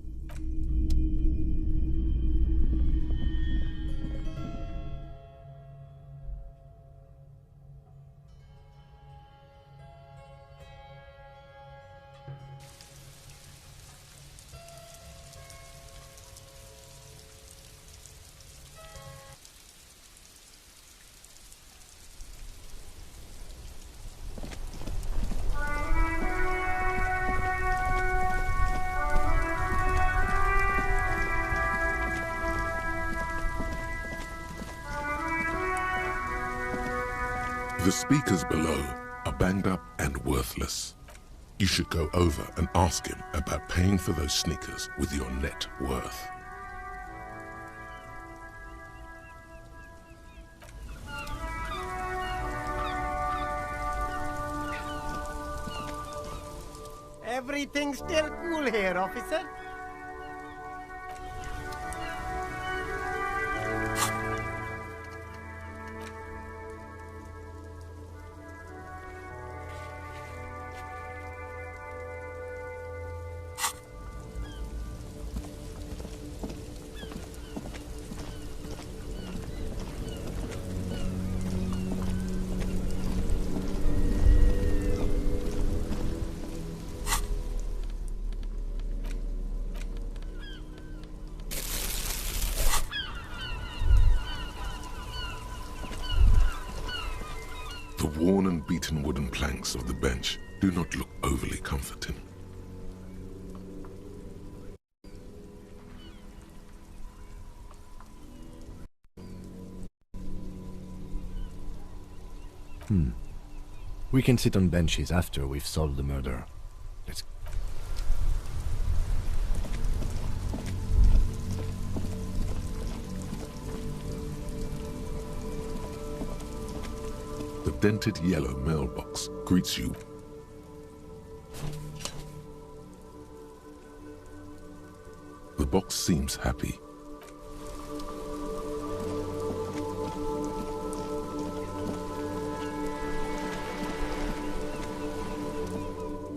The speakers below are banged up and worthless. You should go over and ask him about paying for those sneakers with your net worth. Everything's still cool here, officer. The worn and beaten wooden planks of the bench do not look overly comforting. We can sit on benches after we've solved the murder. Let's... The dented yellow mailbox greets you. The box seems happy.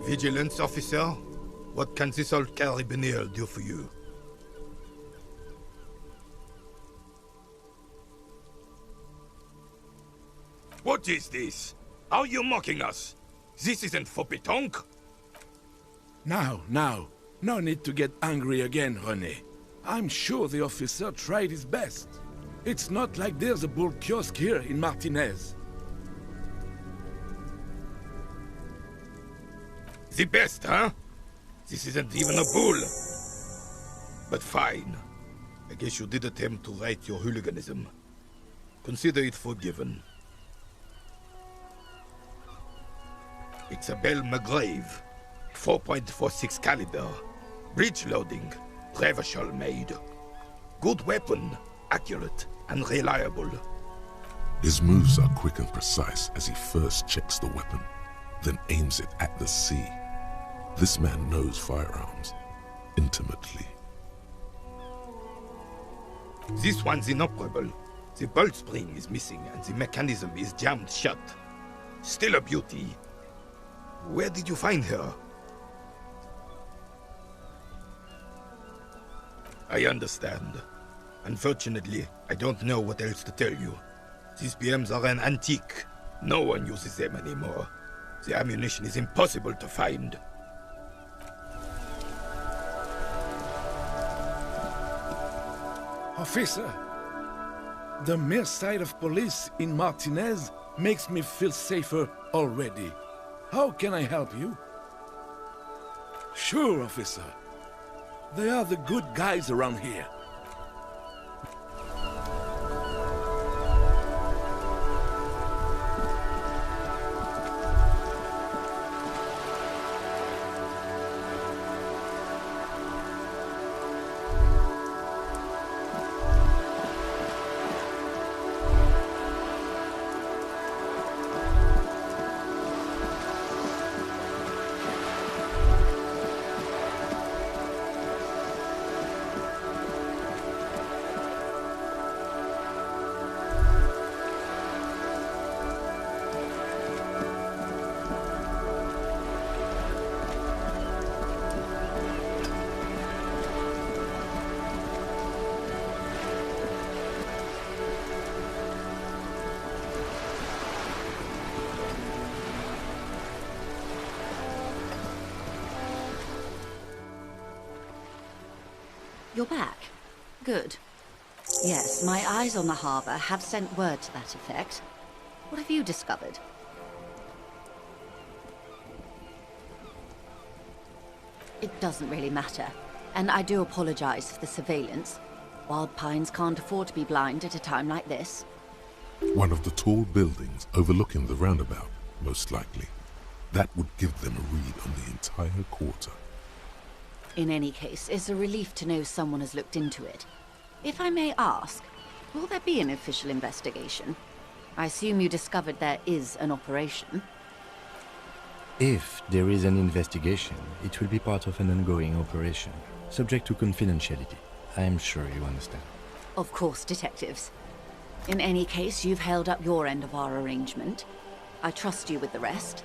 Vigilance officer, what can this old carabiner do for you? What is this? Are you mocking us? This isn't for pétanque. Now, no need to get angry again, René. I'm sure the officer tried his best. It's not like there's a bull kiosk here in Martinez. The best, huh? This isn't even a bull. But fine. I guess you did attempt to right your hooliganism. Consider it forgiven. It's a Bell McGrave, 4.46 caliber, breech loading, Revachol made. Good weapon, accurate and reliable. His moves are quick and precise as he first checks the weapon, then aims it at the sea. This man knows firearms intimately. This one's inoperable. The bolt spring is missing and the mechanism is jammed shut. Still a beauty. Where did you find her? I understand. Unfortunately, I don't know what else to tell you. These BMs are an antique. No one uses them anymore. The ammunition is impossible to find. Officer, the mere sight of police in Martinez makes me feel safer already. How can I help you? Sure, officer. They are the good guys around here. You're back. Good. Yes, my eyes on the harbour have sent word to that effect. What have you discovered? It doesn't really matter, and I do apologize for the surveillance. Wild Pines can't afford to be blind at a time like this. One of the tall buildings overlooking the roundabout, most likely. That would give them a read on the entire quarter. In any case, it's a relief to know someone has looked into it. If I may ask, will there be an official investigation? I assume you discovered there is an operation. If there is an investigation, it will be part of an ongoing operation, subject to confidentiality. I am sure you understand. Of course, detectives. In any case, you've held up your end of our arrangement. I trust you with the rest.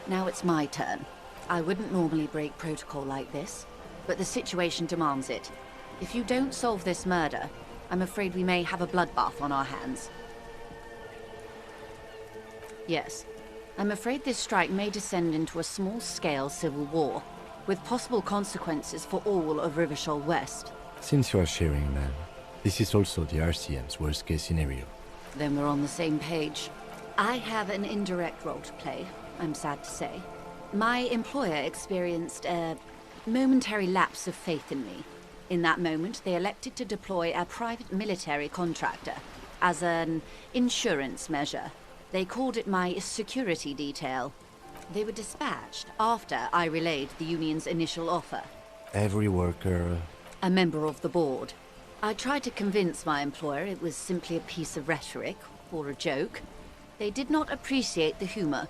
Now it's my turn. I wouldn't normally break protocol like this, but the situation demands it. If you don't solve this murder, I'm afraid we may have a bloodbath on our hands. Yes, I'm afraid this strike may descend into a small-scale civil war, with possible consequences for all of Rivershoal West. Since you are sharing, ma'am, this is also the RCM's worst-case scenario. Then we're on the same page. I have an indirect role to play, I'm sad to say. My employer experienced a momentary lapse of faith in me. In that moment, they elected to deploy a private military contractor as an insurance measure. They called it my security detail. They were dispatched after I relayed the union's initial offer. Every worker... A member of the board. I tried to convince my employer it was simply a piece of rhetoric or a joke. They did not appreciate the humor.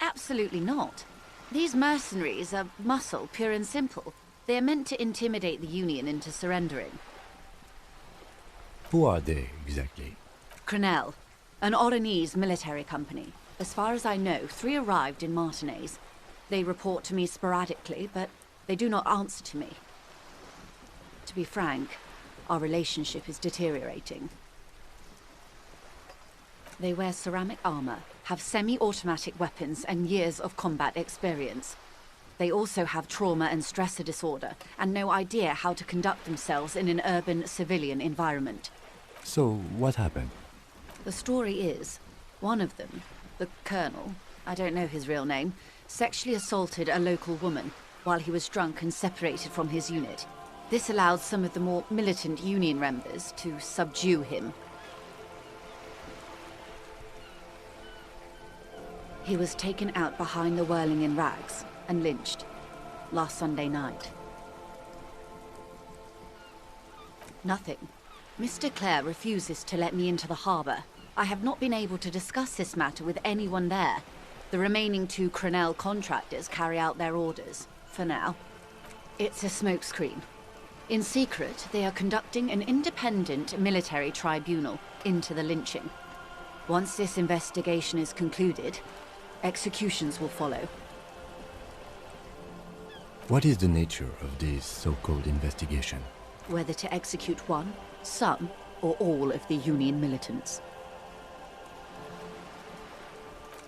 Absolutely not. These mercenaries are muscle, pure and simple. They are meant to intimidate the Union into surrendering. Who are they, exactly? Crenell, an Oranese military company. As far as I know, 3 arrived in Martinez. They report to me sporadically, but they do not answer to me. To be frank, our relationship is deteriorating. They wear ceramic armor, have semi-automatic weapons, and years of combat experience. They also have trauma and stressor disorder, and no idea how to conduct themselves in an urban civilian environment. So, what happened? The story is, one of them, the colonel, I don't know his real name, sexually assaulted a local woman while he was drunk and separated from his unit. This allowed some of the more militant Union members to subdue him. He was taken out behind the whirling in rags and lynched last Sunday night. Nothing. Mr. Clare refuses to let me into the harbour. I have not been able to discuss this matter with anyone there. The remaining 2 Crenell contractors carry out their orders, for now. It's a smokescreen. In secret, they are conducting an independent military tribunal into the lynching. Once this investigation is concluded, executions will follow. What is the nature of this so-called investigation? Whether to execute one, some, or all of the Union militants.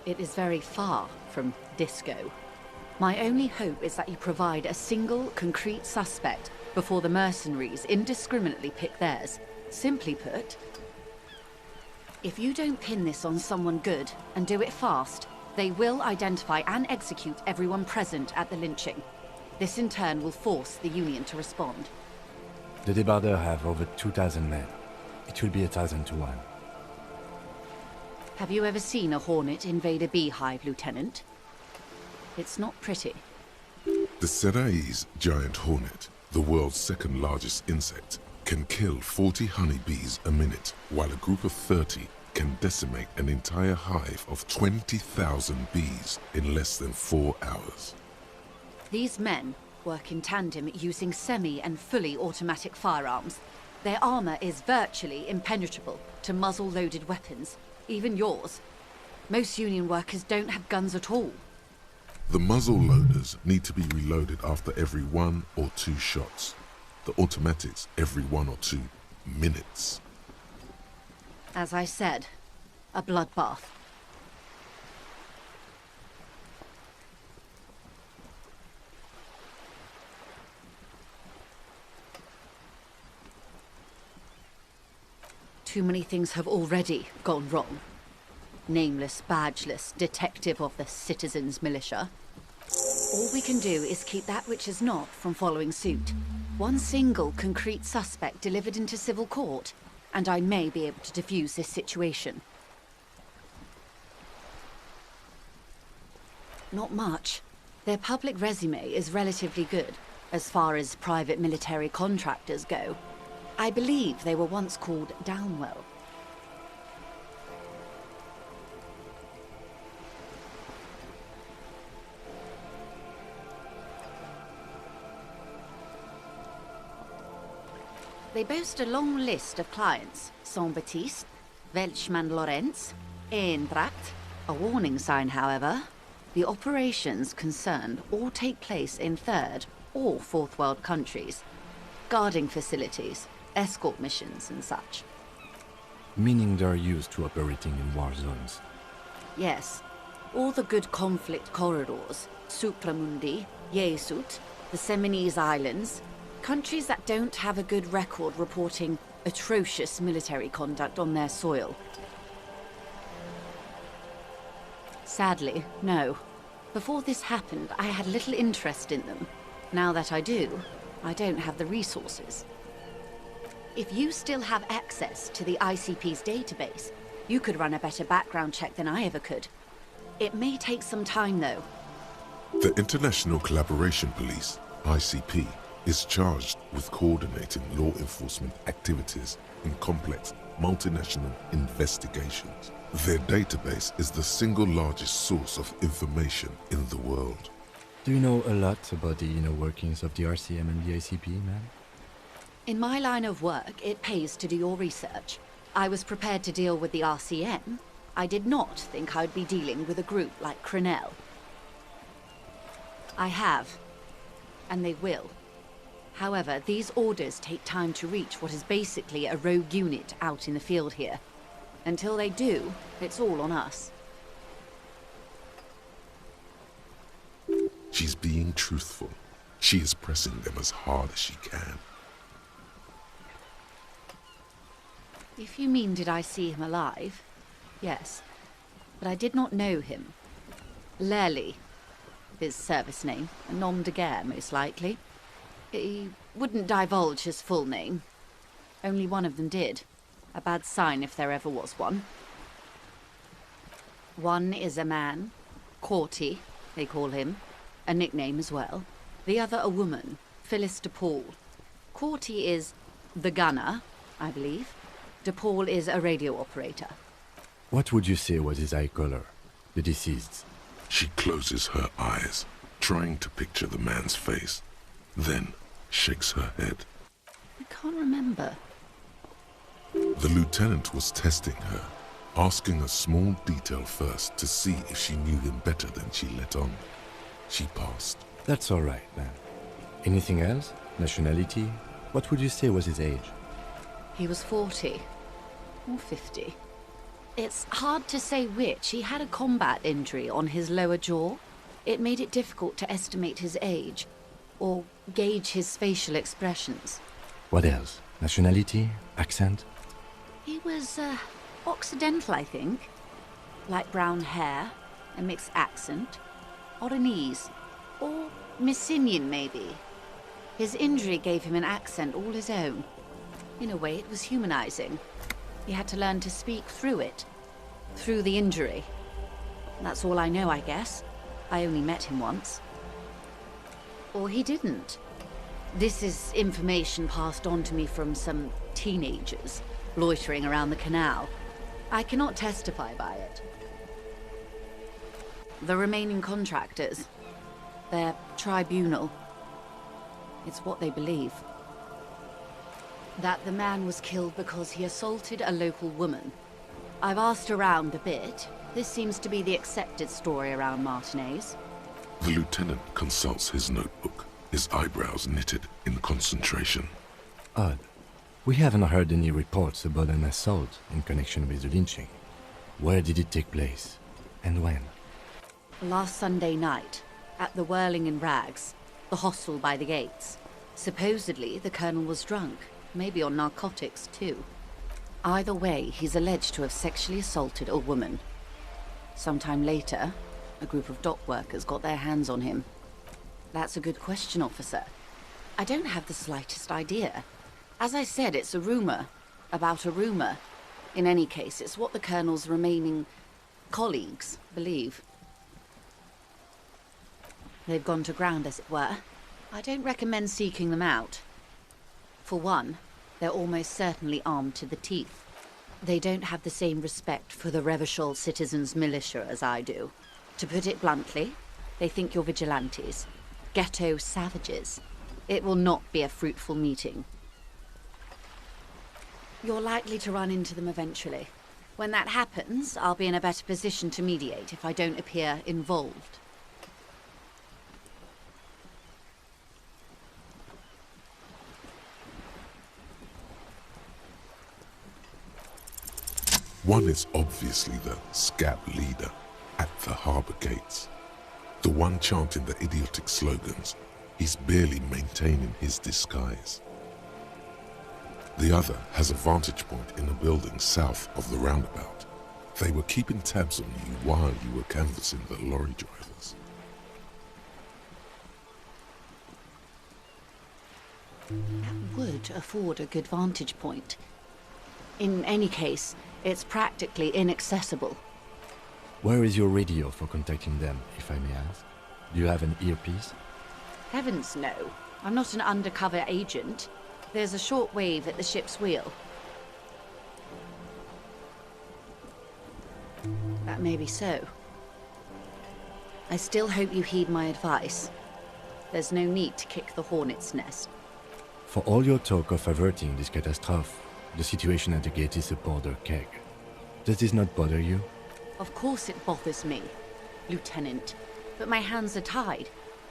It is very far from disco. My only hope is that you provide a single, concrete suspect before the mercenaries indiscriminately pick theirs. Simply put, if you don't pin this on someone good and do it fast, they will identify and execute everyone present at the lynching. This in turn will force the Union to respond. The débardeurs have over 2,000 men. It will be 1,000 to 1. Have you ever seen a hornet invade a beehive, Lieutenant? It's not pretty. The Serai's giant hornet, the world's 2nd largest insect, can kill 40 honeybees a minute, while a group of 30 can decimate an entire hive of 20,000 bees in less than 4 hours. These men work in tandem using semi- and fully automatic firearms. Their armor is virtually impenetrable to muzzle-loaded weapons, even yours. Most Union workers don't have guns at all. The muzzle loaders need to be reloaded after every 1 or 2 shots. The automatics every 1 or 2 minutes. As I said, a bloodbath. Too many things have already gone wrong. Nameless, badgeless detective of the citizens' militia. All we can do is keep that which is not from following suit. One single concrete suspect delivered into civil court, and I may be able to defuse this situation. Not much. Their public resume is relatively good, as far as private military contractors go. I believe they were once called Downwell. They boast a long list of clients: Saint-Baptiste, Welchman-Lorenz, Eendracht. A warning sign, however. The operations concerned all take place in third or fourth world countries. Guarding facilities, escort missions and such. Meaning they're used to operating in war zones. Yes. All the good conflict corridors, Supramundi, Yesut, the Seminese Islands, countries that don't have a good record reporting atrocious military conduct on their soil. Sadly, no. Before this happened, I had little interest in them. Now that I do, I don't have the resources. If you still have access to the ICP's database, you could run a better background check than I ever could. It may take some time, though. The International Collaboration Police, ICP, is charged with coordinating law enforcement activities in complex, multinational investigations. Their database is the single largest source of information in the world. Do you know a lot about the inner workings of the RCM and the ICP, ma'am? In my line of work, it pays to do your research. I was prepared to deal with the RCM. I did not think I would be dealing with a group like Crenel. I have, and they will. However, these orders take time to reach what is basically a rogue unit out in the field here. Until they do, it's all on us. She's being truthful. She is pressing them as hard as she can. If you mean did I see him alive, yes. But I did not know him. Lerly, his service name, a nom de guerre most likely. He wouldn't divulge his full name. Only one of them did. A bad sign if there ever was one. One is a man, Corty, they call him, a nickname as well. The other a woman, Phyllis DePaul. Corty is the gunner, I believe. DePaul is a radio operator. What would you say was his eye color, the deceased's? She closes her eyes, trying to picture the man's face, then shakes her head. I can't remember. The lieutenant was testing her, asking a small detail first to see if she knew him better than she let on. She passed. That's all right, ma'am. Anything else? Nationality? What would you say was his age? He was 40. Or 50. It's hard to say which. He had a combat injury on his lower jaw. It made it difficult to estimate his age, or gauge his facial expressions. What else? Nationality? Accent? He was, Occidental, I think. Light brown hair, a mixed accent, Oranese, or Messinian, maybe. His injury gave him an accent all his own. In a way, it was humanizing. He had to learn to speak through it, through the injury. That's all I know, I guess. I only met him once. Or he didn't. This is information passed on to me from some teenagers loitering around the canal. I cannot testify by it. The remaining contractors, their tribunal, it's what they believe. That the man was killed because he assaulted a local woman. I've asked around a bit. This seems to be the accepted story around Martinez. The lieutenant consults his notebook, his eyebrows knitted in concentration. Odd. We haven't heard any reports about an assault in connection with the lynching. Where did it take place? And when? Last Sunday night, at the Whirling in Rags, the hostel by the gates. Supposedly, the colonel was drunk, maybe on narcotics too. Either way, he's alleged to have sexually assaulted a woman. Sometime later, a group of dock workers got their hands on him. That's a good question, officer. I don't have the slightest idea. As I said, it's a rumor about a rumor. In any case, it's what the colonel's remaining colleagues believe. They've gone to ground, as it were. I don't recommend seeking them out. For one, They're almost certainly armed to the teeth. They don't have the same respect for the Revachol citizens' militia as I do. To put it bluntly, they think you're vigilantes. Ghetto savages. It will not be a fruitful meeting. You're likely to run into them eventually. When that happens, I'll be in a better position to mediate if I don't appear involved. One is obviously the scab leader at the harbour gates. The one chanting the idiotic slogans. He's barely maintaining his disguise. The other has a vantage point in a building south of the roundabout. They were keeping tabs on you while you were canvassing the lorry drivers. That would afford a good vantage point. In any case, it's practically inaccessible. Where is your radio for contacting them, if I may ask? Do you have an earpiece? Heavens no. I'm not an undercover agent. There's a short wave at the ship's wheel. That may be so. I still hope you heed my advice. There's no need to kick the hornet's nest. For all your talk of averting this catastrophe, the situation at the gate is a powder keg. Does this not bother you? Of course it bothers me, Lieutenant. But my hands are tied.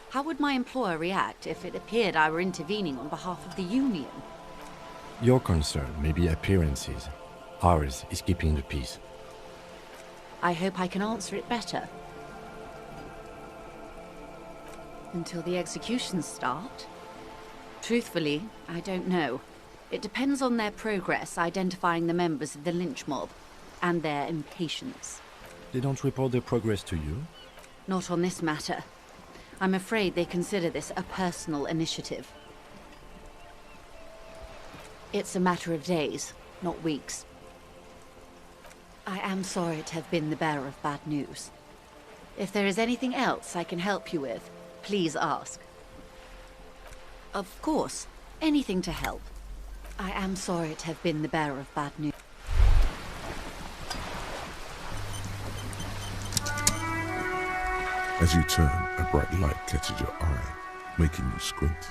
How would my employer react if it appeared I were intervening on behalf of the Union? Your concern may be appearances. Ours is keeping the peace. I hope I can answer it better. Until the executions start? Truthfully, I don't know. It depends on their progress identifying the members of the lynch mob, and their impatience. They don't report their progress to you? Not on this matter. I'm afraid they consider this a personal initiative. It's a matter of days, not weeks. I am sorry to have been the bearer of bad news. If there is anything else I can help you with, please ask. Of course, anything to help. I am sorry to have been the bearer of bad news. As you turn, a bright light catches your eye, making you squint.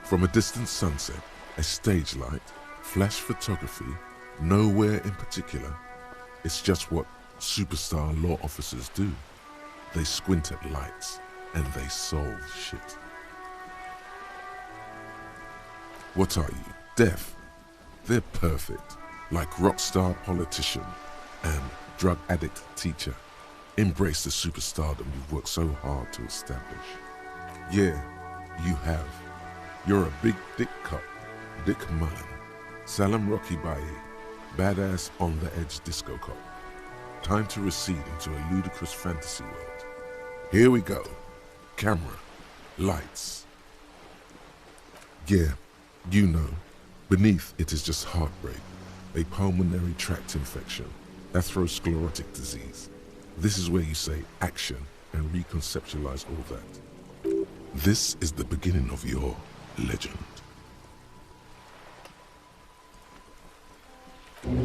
From a distant sunset, a stage light, flash photography, nowhere in particular. It's just what superstar law officers do. They squint at lights, and they solve shit. What are you, deaf? They're perfect, like rockstar politician and drug addict teacher. Embrace the superstardom you've worked so hard to establish. Yeah, you have. You're a big dick cop, Dick Mullen, Salam Rocky Baye, badass on-the-edge disco cop. Time to recede into a ludicrous fantasy world. Here we go. Camera, lights. Yeah, you know, beneath it is just heartbreak, a pulmonary tract infection, atherosclerotic disease. This is where you say action and reconceptualize all that. This is the beginning of your legend.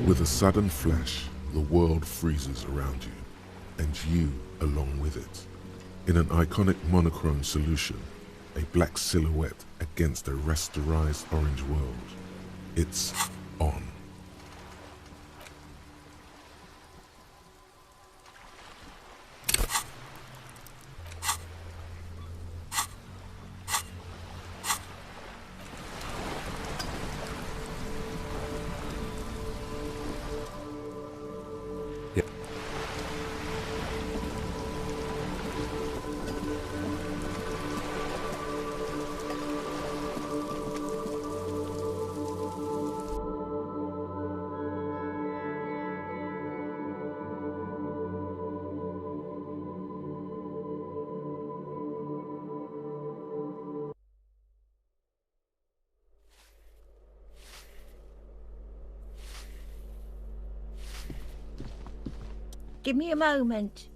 With a sudden flash, the world freezes around you, and you along with it. In an iconic monochrome solution, a black silhouette against a rasterized orange world. It's on. Give me a moment.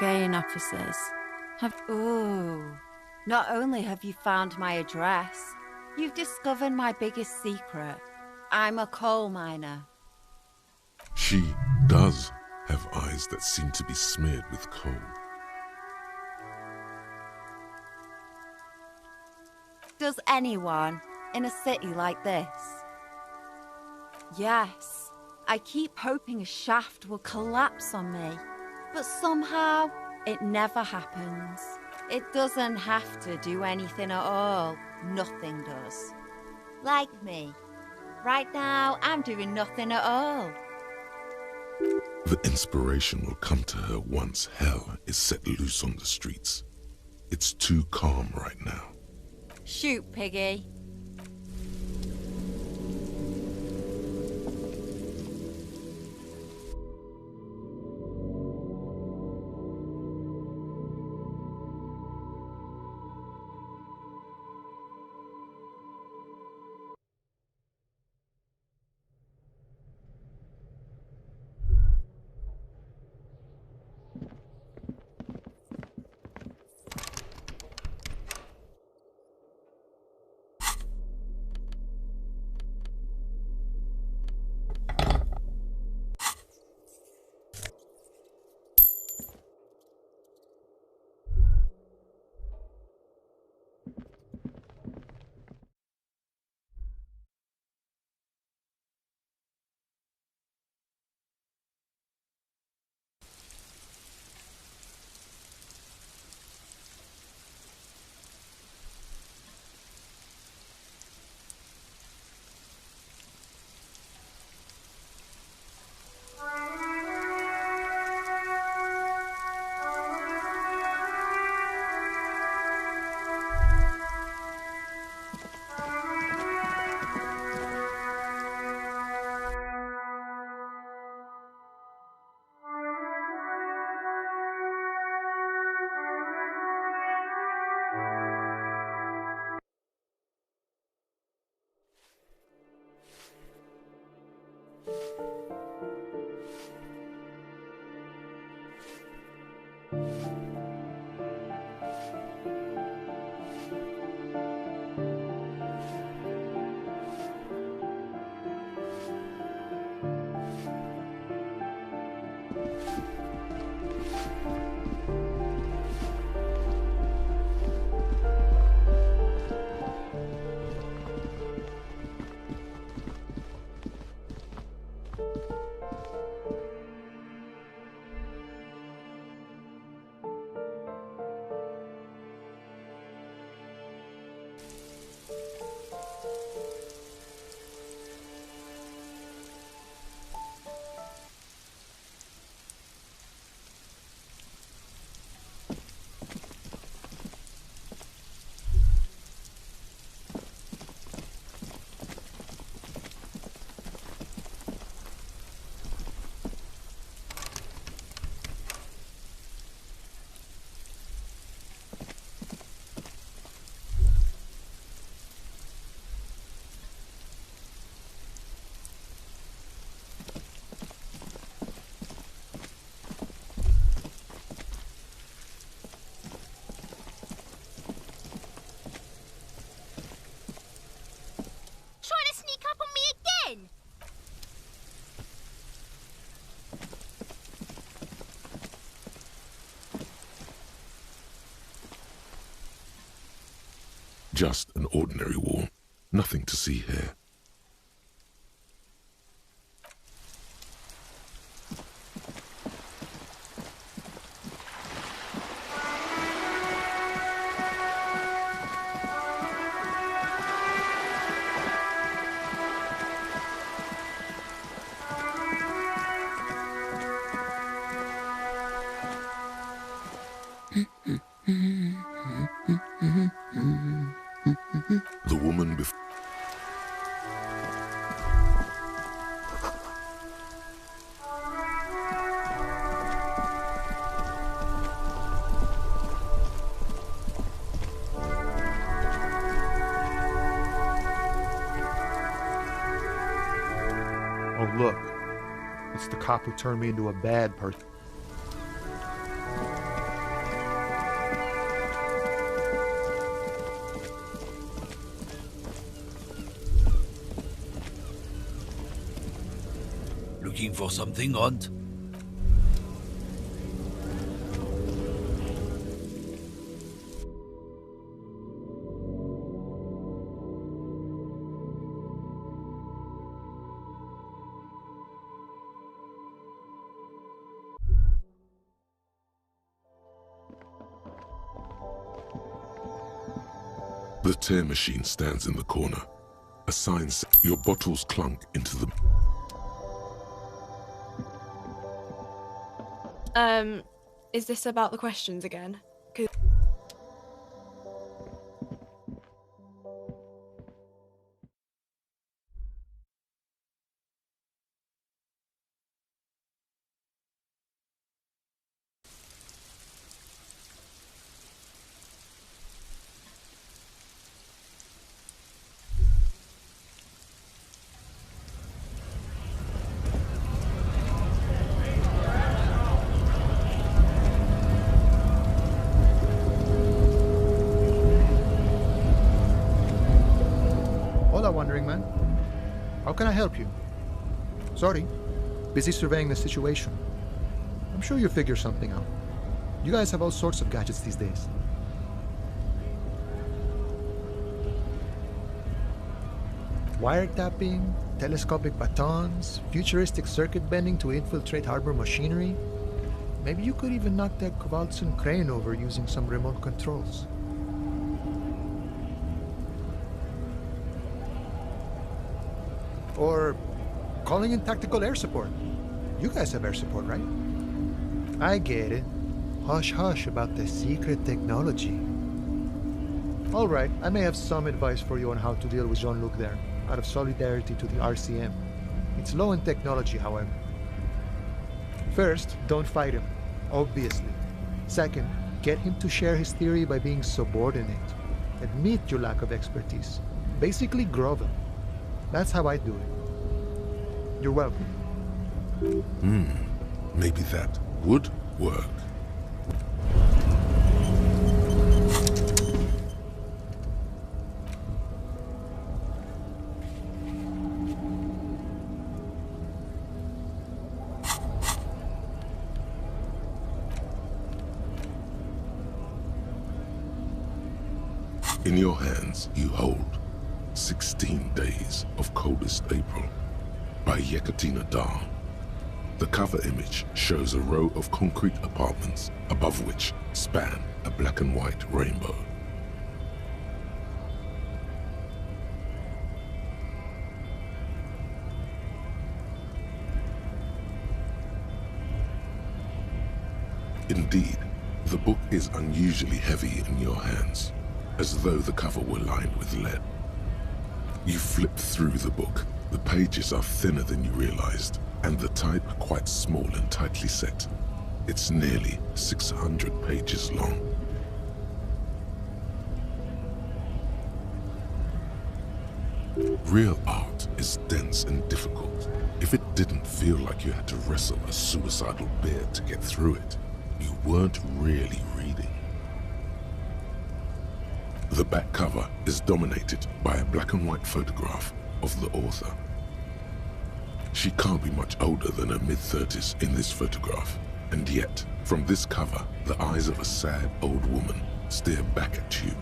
again, officers. Ooh. Not only have you found my address, you've discovered my biggest secret. I'm a coal miner. She does have eyes that seem to be smeared with coal. Does anyone in a city like this? Yes, I keep hoping a shaft will collapse on me, but somehow it never happens. It doesn't have to do anything at all. Nothing does. Like me. Right now, I'm doing nothing at all. The inspiration will come to her once hell is set loose on the streets. It's too calm right now. Shoot, Piggy. Just an ordinary wall. Nothing to see here. The woman before. Oh, look. It's the cop who turned me into a bad person. looking for something, Aunt? The tear machine stands in the corner. A sign says your bottles clunk into the... Is this about the questions again? 'Cause Hola, Wandering Man. How can I help you? Sorry, busy surveying the situation. I'm sure you'll figure something out. You guys have all sorts of gadgets these days. Wiretapping, telescopic batons, futuristic circuit bending to infiltrate harbor machinery. Maybe you could even knock that Kurvitz crane over using some remote controls. Or calling in tactical air support. You guys have air support, right? I get it. Hush hush about the secret technology. All right, I may have some advice for you on how to deal with Jean-Luc there, out of solidarity to the RCM. It's low in technology, however. First, don't fight him, obviously. Second, get him to share his theory by being subordinate. Admit your lack of expertise. Basically grovel. That's how I do it. You're welcome. Maybe that would work. In your hands, you hold 16 Days of Coldest April by Yekaterina Dahl. The cover image shows a row of concrete apartments above which span a black and white rainbow. Indeed, the book is unusually heavy in your hands, as though the cover were lined with lead. You flip through the book. The pages are thinner than you realized, and the type quite small and tightly set. It's nearly 600 pages long. Real art is dense and difficult. If it didn't feel like you had to wrestle a suicidal bear to get through it, you weren't really reading. The back cover is dominated by a black and white photograph of the author. She can't be much older than her mid-30s in this photograph, and yet, from this cover, the eyes of a sad old woman stare back at you.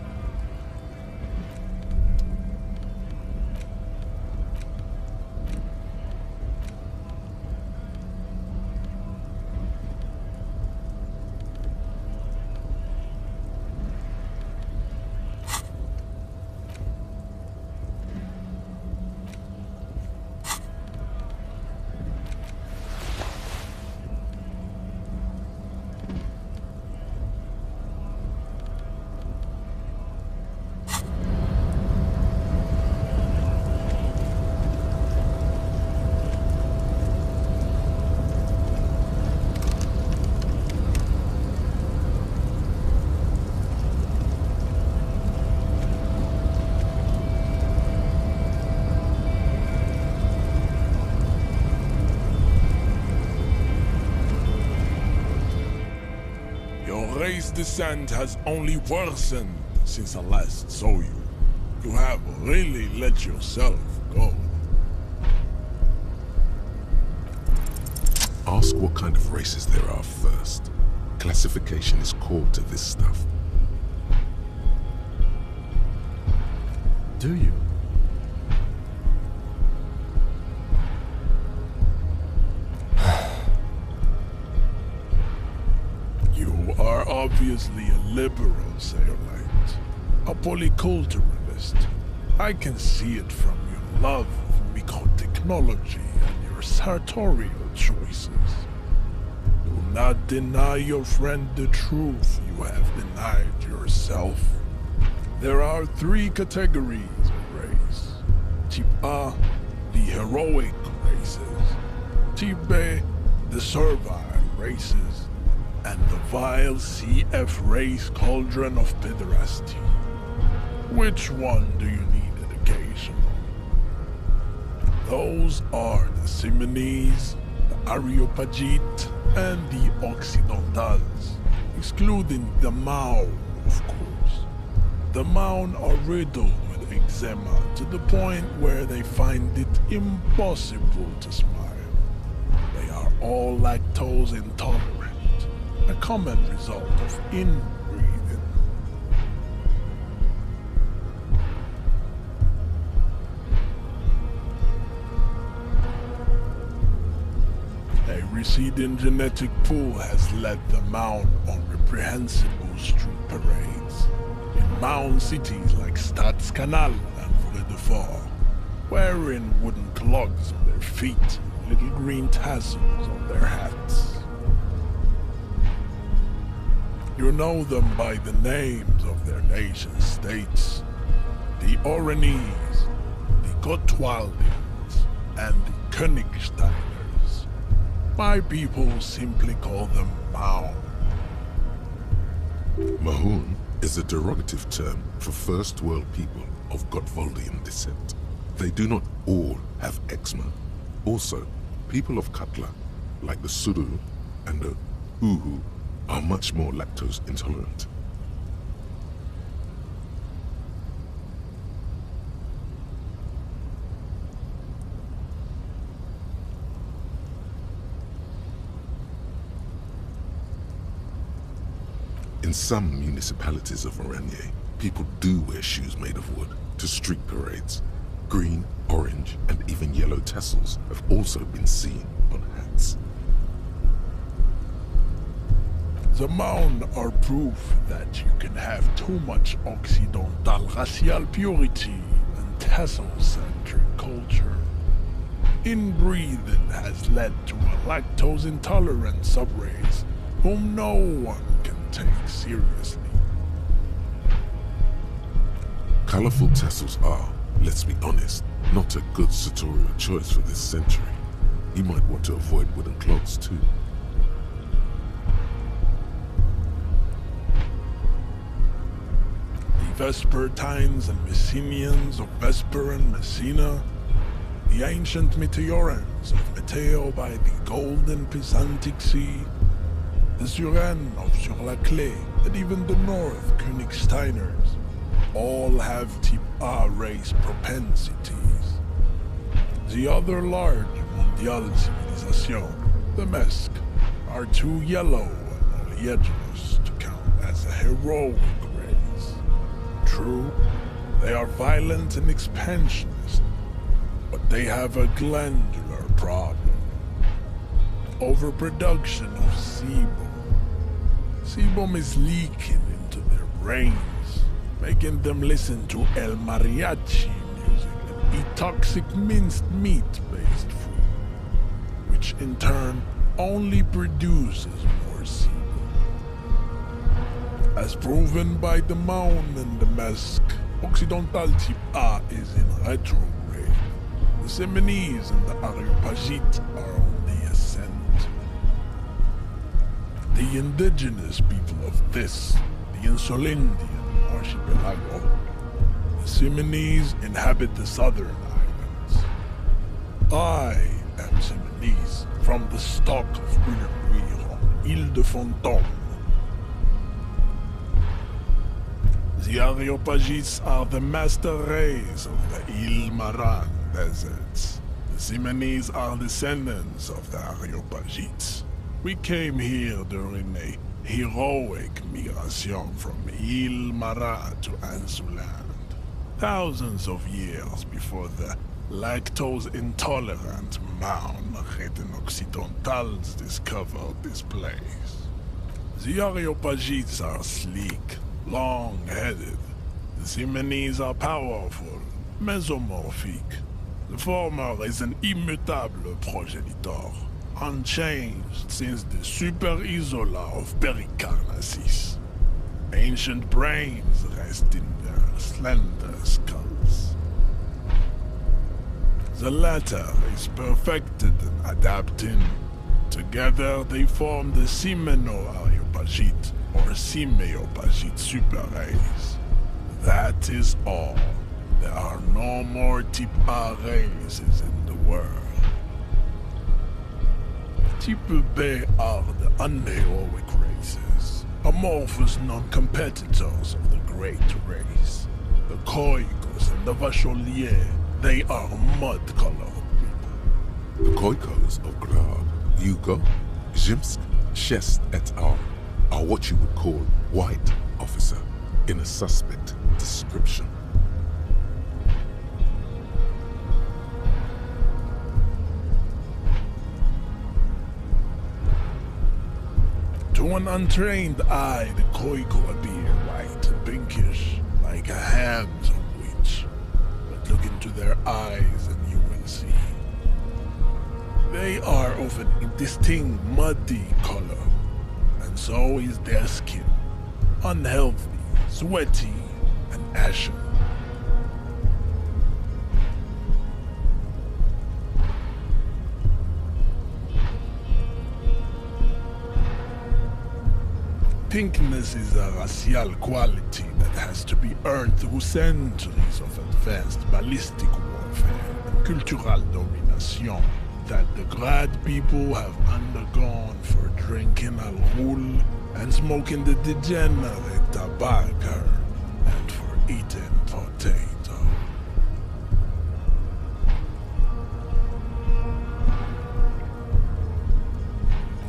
Descent has only worsened since I last saw you. You have really let yourself go. Ask what kind of races there are first. Classification is core to this stuff. Do you? You are obviously a liberal, Sayolite. A polyculturalist. I can see it from your love of microtechnology and your sartorial choices. Do not deny your friend the truth you have denied yourself. There are 3 categories of race. Type A, the heroic races. Type B, the servile races. And the vile CF race cauldron of pederasty. Which one do you need education on? Those are the Simonese, the Areopagite, and the Occidentals, excluding the Mao, of course. The Mao are riddled with eczema to the point where they find it impossible to smile. They are all lactose intolerant, a common result of inbreeding. A receding genetic pool has led the Mao on reprehensible street parades in Mao cities like Stadskanal and Vredefort, wearing wooden clogs on their feet and little green tassels on their hats. You know them by the names of their nation states. The Oranese, the Gotwaldians, and the Königsteiners. My people simply call them Mao. Mahun is a derogative term for First World people of Gotwaldian descent. They do not all have eczema. Also, people of Katla, like the Suru and the Uhu, are much more lactose intolerant. In some municipalities of Oranje, people do wear shoes made of wood to street parades. Green, orange, and even yellow tassels have also been seen on hats. The Mao are proof that you can have too much Occidental racial purity and tassel-centric culture. Inbreeding has led to a lactose-intolerant subrace whom no one can take seriously. Colorful tassels are, let's be honest, not a good sartorial choice for this century. You might want to avoid wooden clogs too. Vespertines and Messenians of Vesper and Messina, the ancient Meteorans of Meteo by the golden Pisantic Sea, the Suren of Sur-la-Clé, and even the North Königsteiners, all have type A race propensities. The other large Mondial civilization, the Mesk, are too yellow and oleaginous to count as a heroic race. True, they are violent and expansionist, but they have a glandular problem. Overproduction of sebum. Sebum is leaking into their brains, making them listen to El Mariachi music and eat toxic minced meat-based food, which in turn only produces more sebum. As proven by the Mao and the Mesk, Occidental type A is in retrograde. The Simonese and the Areopagite are on the ascent. The indigenous people of this, the Insulindian archipelago, the Simonese inhabit the southern islands. I am Simonese from the stock of Ulleruir on Ile de Fantôme. The Areopagites are the master race of the Ile Maran deserts, the Simonese are descendants of the Areopagites. We came here during a heroic migration from Ile Marat to Ansuland, thousands of years before the lactose-intolerant Marne-Reten Occidentals discovered this place. The Areopagites are sleek, long-headed. The Simonese are powerful, mesomorphic. The former is an immutable progenitor, unchanged since the Super Isola of Pericarnassus. Ancient brains rest in their slender skulls. The latter is perfected and adapting. Together they form the Simeno-Areopagite or Simeopagite superrace. That is all. There are no more Type A races in the world. Type B are the unheroic races, amorphous non-competitors of the great race. The Khoikos and the Vacholiers, they are mud-colored people. The Khoikos of Grad, Yugo, Zhimsk, Shest et al. Are what you would call white, officer, in a suspect description. To an untrained eye, the Khoiko appear white and pinkish, like a ham sandwich. But look into their eyes and you will see. They are of an indistinct muddy color, and so is their skin. Unhealthy, sweaty, and ashen. Pinkness is a racial quality that has to be earned through centuries of advanced ballistic warfare and cultural domination that the Grad people have undergone for drinking alcohol and smoking the degenerate tobacco and for eating potato.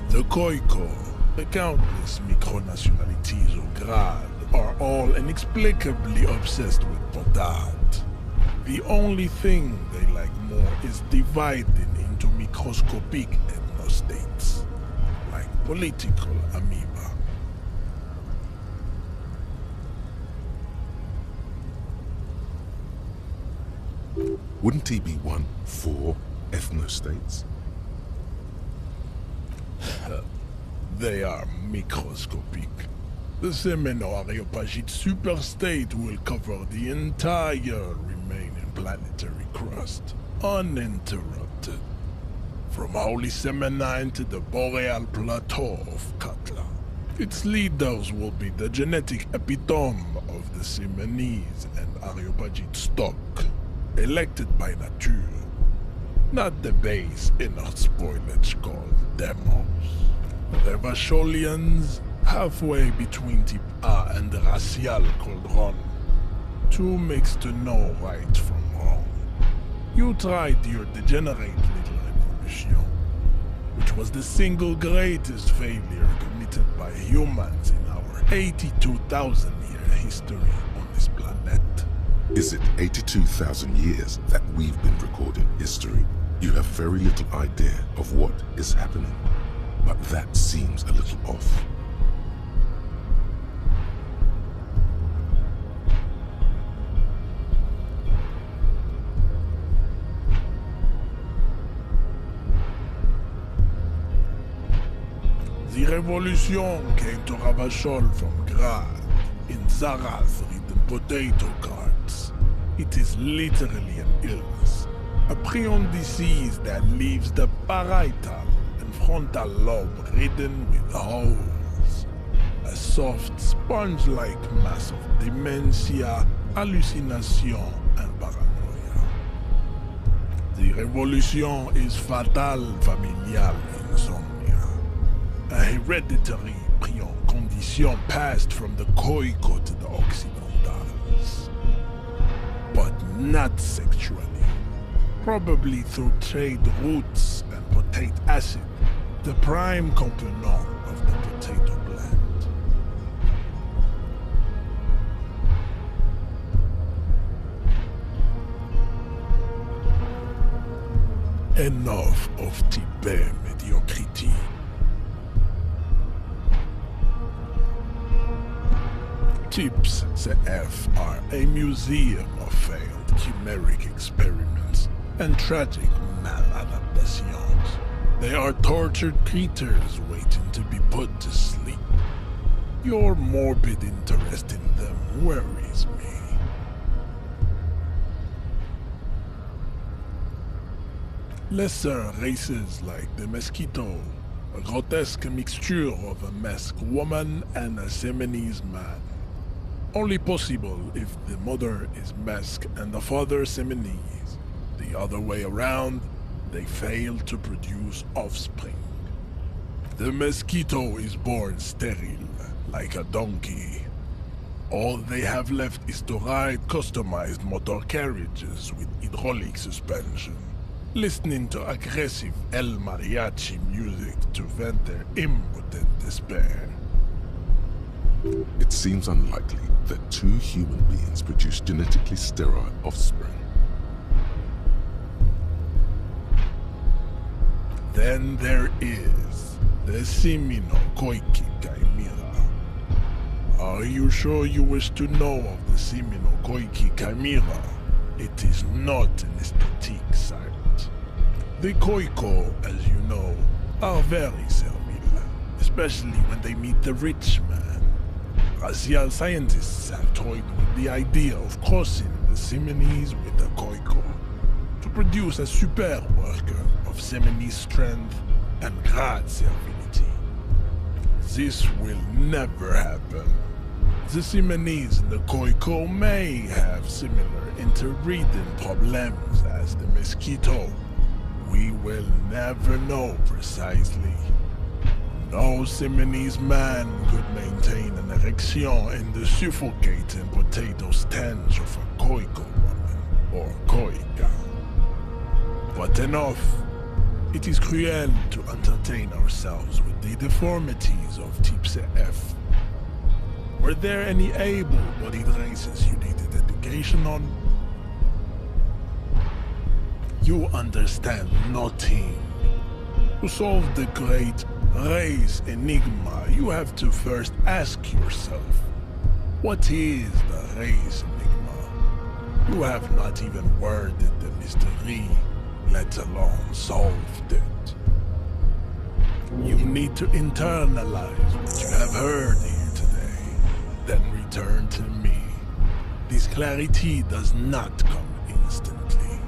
The Khoiko, the countless micronationalities of Grad, are all inexplicably obsessed with potat. The only thing they like more is dividing into microscopic ethnostates, like political amoeba. Wouldn't he be one for ethnostates? They are microscopic. The Semeno-Areopagite superstate will cover the entire remaining planetary crust, uninterrupted. From Holy Semenine to the Boreal Plateau of Katla. Its leaders will be the genetic epitome of the Simonese and Areopagite stock, elected by nature, not the base inert spoilage called demos. The Vacholians, halfway between Type A and the racial cauldron. Two mixed to know right from wrong. You tried your degenerate little revolution, which was the single greatest failure committed by humans in our 82,000-year history on this planet. Is it 82,000 years that we've been recording history? You have very little idea of what is happening. But that seems a little off. The revolution came to Ravachol from Grad, in Zaraz-ridden potato carts. It is literally an illness, a prion disease that leaves the parietal frontal lobe ridden with holes. A soft, sponge-like mass of dementia, hallucination, and paranoia. The revolution is fatal familial insomnia. A hereditary prion condition passed from the Khoiko to the Occidentals. But not sexually. probably through trade routes and potate acid, the prime component of the potato plant. Enough of type mediocrity. Tips CF are a museum of failed chimeric experiments and tragic maladaptations. They are tortured creatures waiting to be put to sleep. Your morbid interest in them worries me. Lesser races like the mosquito, a grotesque mixture of a masked woman and a Semenese man. Only possible if the mother is masked and the father Semenese. The other way around, they fail to produce offspring. The mosquito is born sterile, like a donkey. All they have left is to ride customized motor carriages with hydraulic suspension, listening to aggressive El Mariachi music to vent their impotent despair. It seems unlikely that two human beings produce genetically sterile offspring. Then there is the Simino Koiki Chimera. Are you sure you wish to know of the Simino Koiki Chimera? It is not an aesthetic site. The Koiko, as you know, are very servile, especially when they meet the rich man. Racial scientists have toyed with the idea of crossing the Semenese with the Koiko to produce a super worker of Semenese strength and great servility. This will never happen. The Semenese and the Koiko may have similar interbreeding problems as the mosquito. We will never know precisely. No Semenese man could maintain an erection in the suffocating potato stench of a Koiko woman or Koika. But enough. It is cruel to entertain ourselves with the deformities of type CF. Were there any able-bodied races you needed education on? You understand nothing. To solve the great race enigma, you have to first ask yourself, what is the race enigma? You have not even worded the mystery, let alone solved it. You need to internalize what you have heard here today, then return to me. This clarity does not come instantly.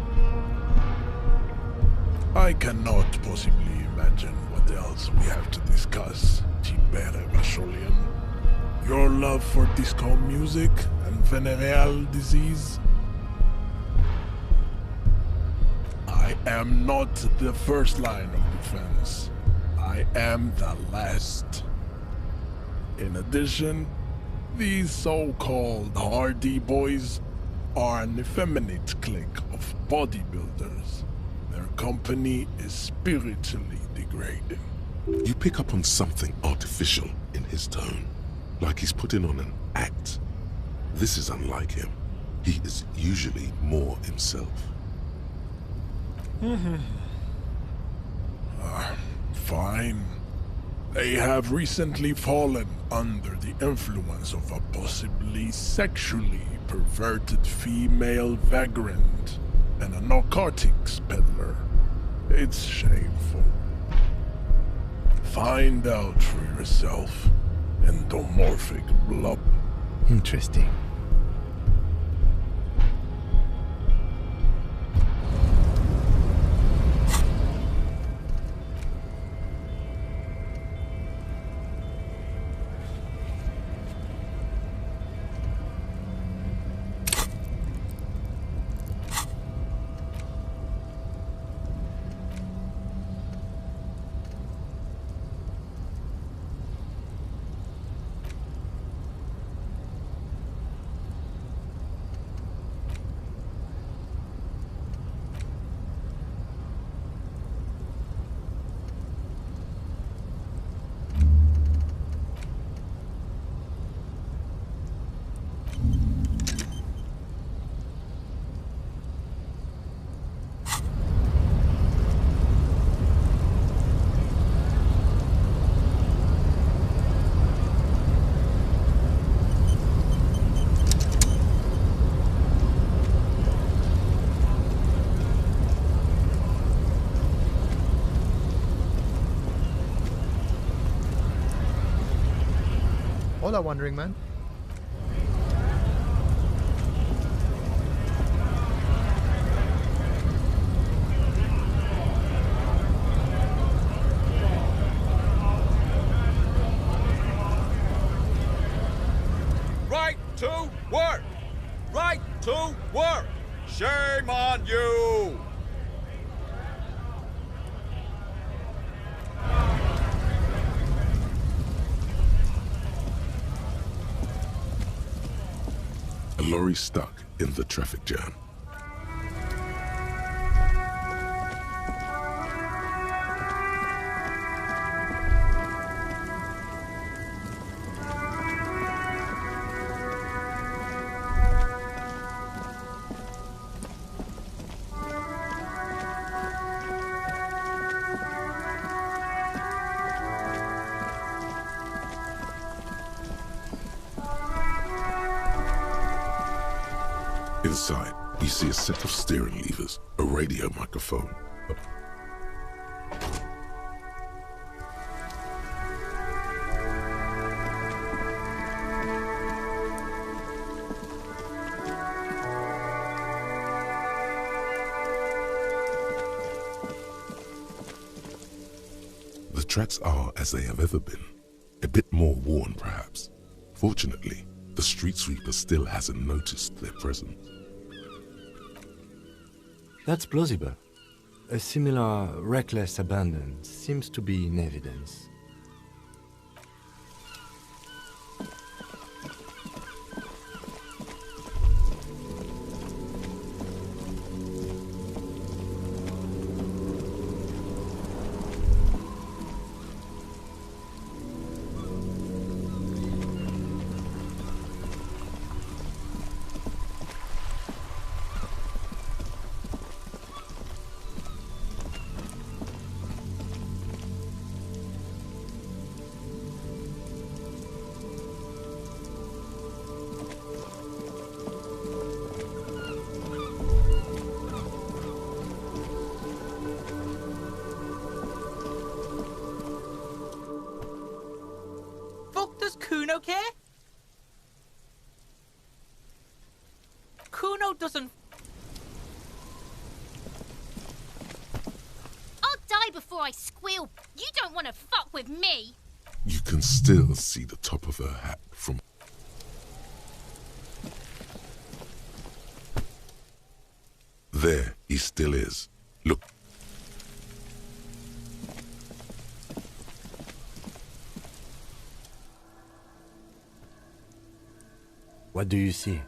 I cannot possibly imagine what else we have to discuss, Tibere Vacholian. Your love for disco music and venereal disease? I am not the first line of defense. I am the last. In addition, these so-called hardy boys are an effeminate clique of bodybuilders. Their company is spiritually degrading. You pick up on something artificial in his tone, like he's putting on an act. This is unlike him. He is usually more himself. Fine. They have recently fallen under the influence of a possibly sexually perverted female vagrant and a narcotics peddler. It's shameful. Find out for yourself, endomorphic blob. Interesting. Hello, wandering man. Right to work! Right to work! Shame on you! A lorry stuck in the traffic jam. Inside, we see a set of steering levers, a radio microphone. The tracks are as they have ever been, a bit more worn perhaps. Fortunately, the street sweeper still hasn't noticed their presence. That's plausible. A similar reckless abandon seems to be in evidence. Kuno care? Kuno doesn't... I'll die before I squeal. You don't want to fuck with me. You can still see the top of her hat from... There he still is. Look. What do you see?